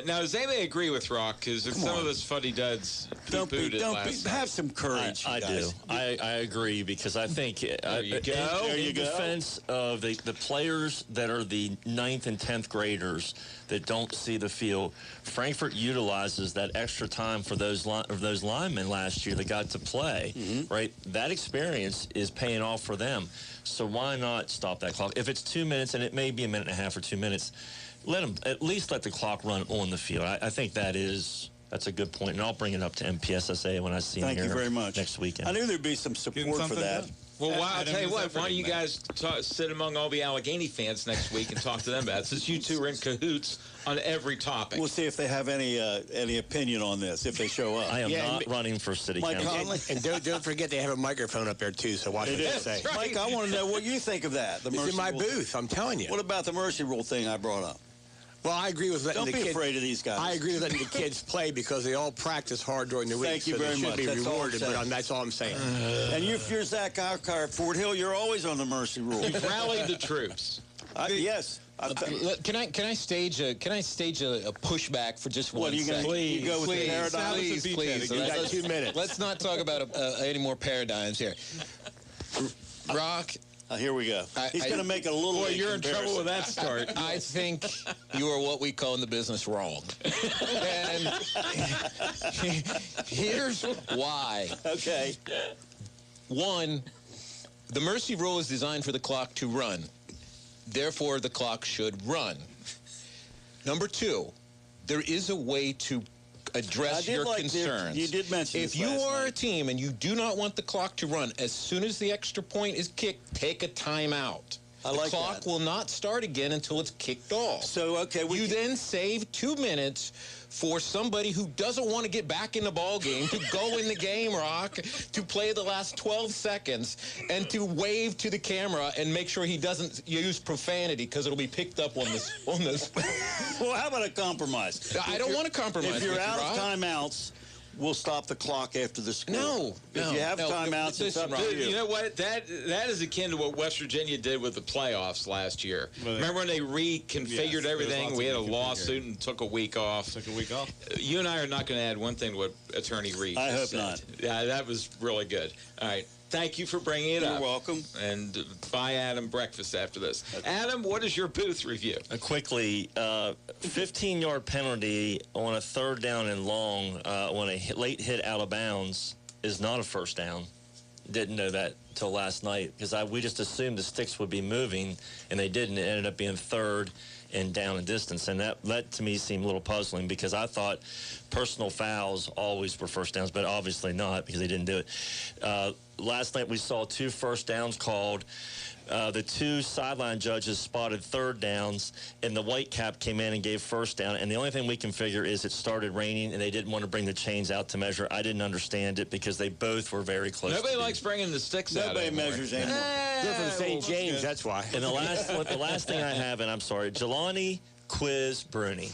Now, does anybody agree with Rock? Because some of us fuddy-duds poo-pooed it last night. Have some courage. I do. I agree, because I think you go. in defense of the players that are the 9th and 10th graders that don't see the field, Frankfurt utilizes that extra time for those linemen last year that got to play. Right, that experience is paying off for them. So why not stop that clock? If it's 2 minutes, and it may be a minute and a half or 2 minutes, at least let the clock run on the field. I think that's a good point, and I'll bring it up to MPSSA when I see them here very much. next weekend. I knew there'd be some support for that. Well, I'll tell you what, why don't you guys sit among all the Allegheny fans next week and talk to them about it, since you two are in cahoots on every topic. We'll see if they have any opinion on this, if they show up. I am not running for city council. And don't forget they have a microphone up there, too, so watch what you say. Right. Mike, I want to know what you think of that. It's in my booth, I'm telling you. What about the mercy rule thing I brought up? Well, I agree with letting Don't be afraid of these guys. I agree with letting the kids play, because they all practice hard during the week. Thank you so very they should much. be That's all I'm rewarded, saying. but that's all I'm saying. And if you're Zach Alcar at Fort Hill, you're always on the mercy rule. You've rallied the troops. Yes. Can I stage a pushback for just one second? You go with the paradigm? Please. You got 2 minutes. Let's not talk about any more paradigms here. Rock. Here we go. He's going to make it a little. Boy, you're in trouble with that start. I think you are what we call in the business wrong. And here's why. Okay. One, the mercy rule is designed for the clock to run. Therefore, the clock should run. Number two, there is a way to address your concerns. You did mention if you are a team and you do not want the clock to run, as soon as the extra point is kicked, take a timeout. The clock will not start again until it's kicked off. So, okay. You then save 2 minutes for somebody who doesn't want to get back in the ball game to go in the game, Rock, to play the last 12 seconds and to wave to the camera and make sure he doesn't use profanity, because it'll be picked up on this. Well, how about a compromise? I don't want to compromise. If you're out of Rock. timeouts, we'll stop the clock after the score. No. If you have timeouts, it's up to you. You know what? That is akin to what West Virginia did with the playoffs last year. Remember when they reconfigured everything? We had a lawsuit and took a week off. You and I are not going to add one thing to what Attorney Reed I hope said. not. Yeah, that was really good. All right. Thank you for bringing it up. You're welcome. And buy Adam breakfast after this. Adam, what is your booth review? Quickly, 15-yard penalty on a 3rd down and long on a late hit out of bounds is not a first down. didn't know that till last night because we just assumed the sticks would be moving, and they didn't. It ended up being third and down in distance, and that to me seemed a little puzzling because I thought personal fouls always were first downs, but obviously not because they didn't do it. Last night we saw 2 first downs called. The 2 sideline judges spotted third downs, and the white cap came in and gave first down. And the only thing we can figure is it started raining, and they didn't want to bring the chains out to measure. I didn't understand it because they both were very close. Nobody likes bringing the sticks out. Nobody measures anymore. They're from St. James, that's why. And the last thing I have, and I'm sorry, Jelani Quiz Bruni.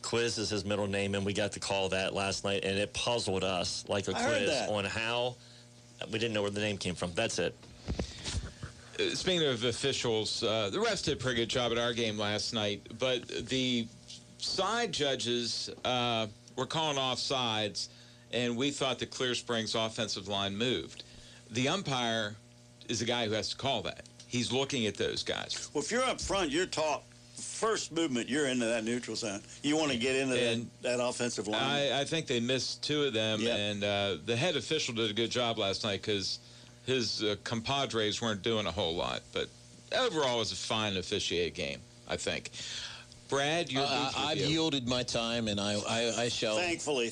Quiz is his middle name, and we got to call that last night, and it puzzled us like a quiz on how we didn't know where the name came from. That's it. Speaking of officials, the refs did a pretty good job at our game last night, but the side judges were calling offsides, and we thought the Clear Springs offensive line moved. The umpire is the guy who has to call that. He's looking at those guys. Well, if you're up front, you're taught first movement, you're into that neutral zone. You want to get into that offensive line. I think they missed 2 of them, and the head official did a good job last night because his compadres weren't doing a whole lot. But overall, it was a fine officiated game, I think. Brad, I've yielded my time, and I shall. Thankfully.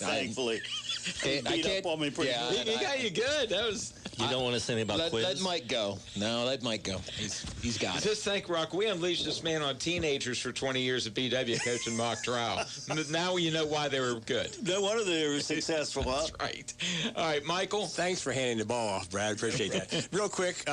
Beat up on me pretty good. He got you good. That was. You don't want to say anything about quiz? That might go. No, that might go. He's got it. Just think, Rock, we unleashed this man on teenagers for 20 years at BW coaching mock trial. Now you know why they were good. No wonder they were successful, huh? That's right. All right, Michael. Thanks for handing the ball off, Brad. Appreciate that. Real quick,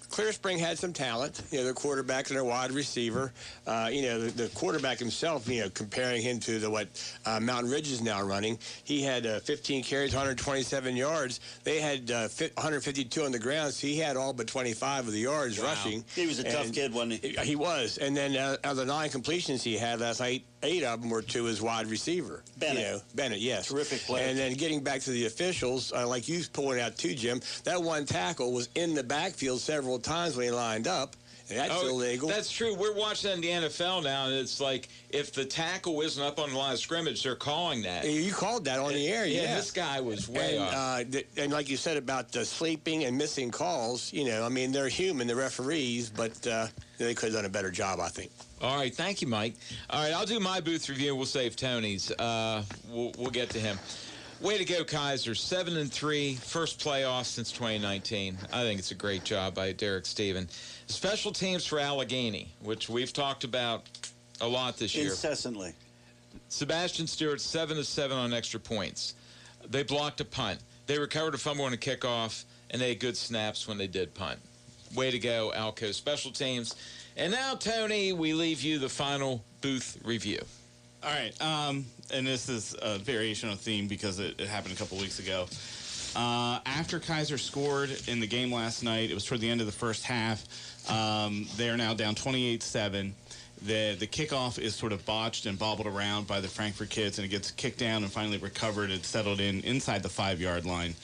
Clear Spring had some talent. Their quarterback and their wide receiver. The quarterback himself, comparing him to what Mountain Ridge is now running, he had 15 carries, 127 yards. They had 152 on the ground, so he had all but 25 of the yards rushing. He was a tough kid, wasn't he? He was. And then out of the 9 completions he had last night, 8 of them were to his wide receiver. Bennett. Bennett, yes. Terrific player. And then getting back to the officials, like you pointed out too, Jim, that one tackle was in the backfield several times when he lined up. And that's illegal. That's true. We're watching in the NFL now, and it's like if the tackle isn't up on the line of scrimmage, they're calling that. You called that on the air, yeah. This guy was way off. And like you said about sleeping and missing calls, they're human, the referees, but they could have done a better job, I think. All right, thank you, Mike. All right, I'll do my booth review. We'll save Tony's. We'll get to him. Way to go, Kaiser. 7-3, first playoff since 2019. I think it's a great job by Derek Steven. Special teams for Allegheny, which we've talked about a lot this year. Incessantly. Sebastian Stewart, 7-7 on extra points. They blocked a punt. They recovered a fumble on a kickoff, and they had good snaps when they did punt. Way to go, Alco special teams. And now, Tony, we leave you the final booth review. All right, and this is a variation of theme because it happened a couple weeks ago. After Kaiser scored in the game last night, it was toward the end of the first half. They're now down 28-7. The kickoff is sort of botched and bobbled around by the Frankfurt kids, and it gets kicked down and finally recovered and settled inside the 5-yard line.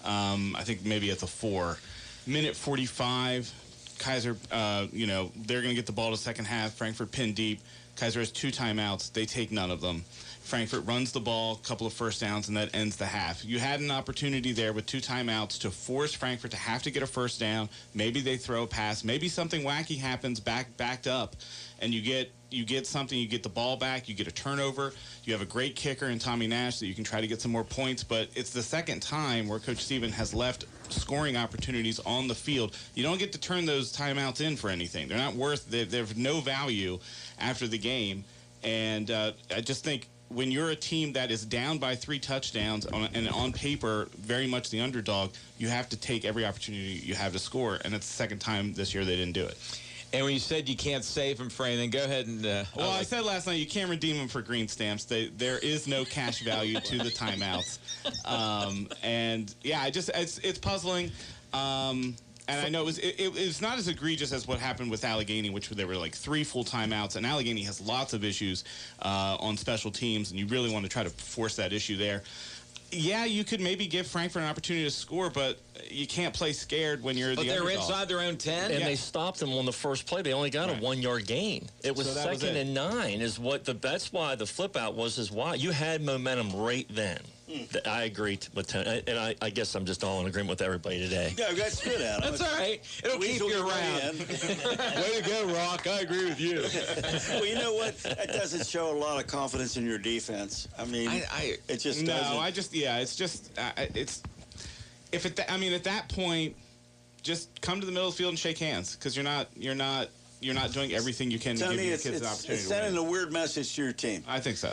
I think maybe at the 4. Minute 45, Kaiser, they're going to get the ball to second half. Frankfurt pinned deep. Kaiser has 2 timeouts. They take none of them. Frankfurt runs the ball, a couple of first downs, and that ends the half. You had an opportunity there with 2 timeouts to force Frankfurt to have to get a first down. Maybe they throw a pass. Maybe something wacky happens backed up, and you get something. You get the ball back. You get a turnover. You have a great kicker in Tommy Nash that you can try to get some more points. But it's the second time where Coach Steven has left scoring opportunities on the field. You don't get to turn those timeouts in for anything. They're not worth. They're of no value after the game. And I just think when you're a team that is down by 3 touchdowns and on paper very much the underdog, you have to take every opportunity you have to score. And it's the second time this year they didn't do it. And when you said you can't save them for anything, go ahead and... I said last night you can't redeem them for green stamps. There is no cash value to the timeouts. It's puzzling. And I know it's not as egregious as what happened with Allegheny, which there were like 3 full timeouts. And Allegheny has lots of issues on special teams, and you really want to try to force that issue there. Yeah, you could maybe give Frankfurt an opportunity to score, but you can't play scared when you're the underdog. But they're inside their own 10? And they stopped them on the first play. They only got a 1-yard gain. It was second and 9 is what that's why the flip out was why you had momentum right then. I agree with Tony, and I guess I'm just all in agreement with everybody today. Yeah, that's good, Adam. That's all right. It'll keep you around. Way to go, Rock. I agree with you. Well, you know what? That doesn't show a lot of confidence in your defense. I mean, it just doesn't. At that point, just come to the middle of the field and shake hands, because you're not doing everything you can to give your kids an opportunity. It's sending a weird message to your team. I think so.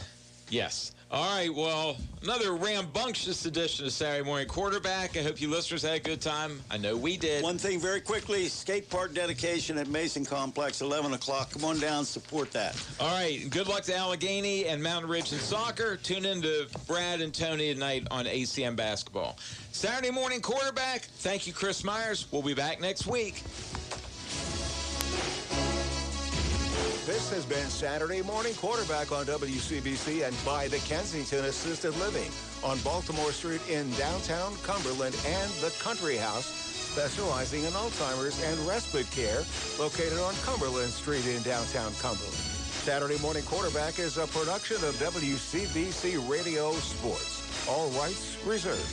Yes. All right, well, another rambunctious edition of Saturday Morning Quarterback. I hope you listeners had a good time. I know we did. One thing very quickly, skate park dedication at Mason Complex, 11 o'clock. Come on down, support that. All right, good luck to Allegheny and Mountain Ridge in soccer. Tune in to Brad and Tony tonight on ACM Basketball. Saturday Morning Quarterback, thank you, Chris Myers. We'll be back next week. This has been Saturday Morning Quarterback on WCBC and by the Kensington Assisted Living on Baltimore Street in downtown Cumberland and the Country House, specializing in Alzheimer's and respite care, located on Cumberland Street in downtown Cumberland. Saturday Morning Quarterback is a production of WCBC Radio Sports. All rights reserved.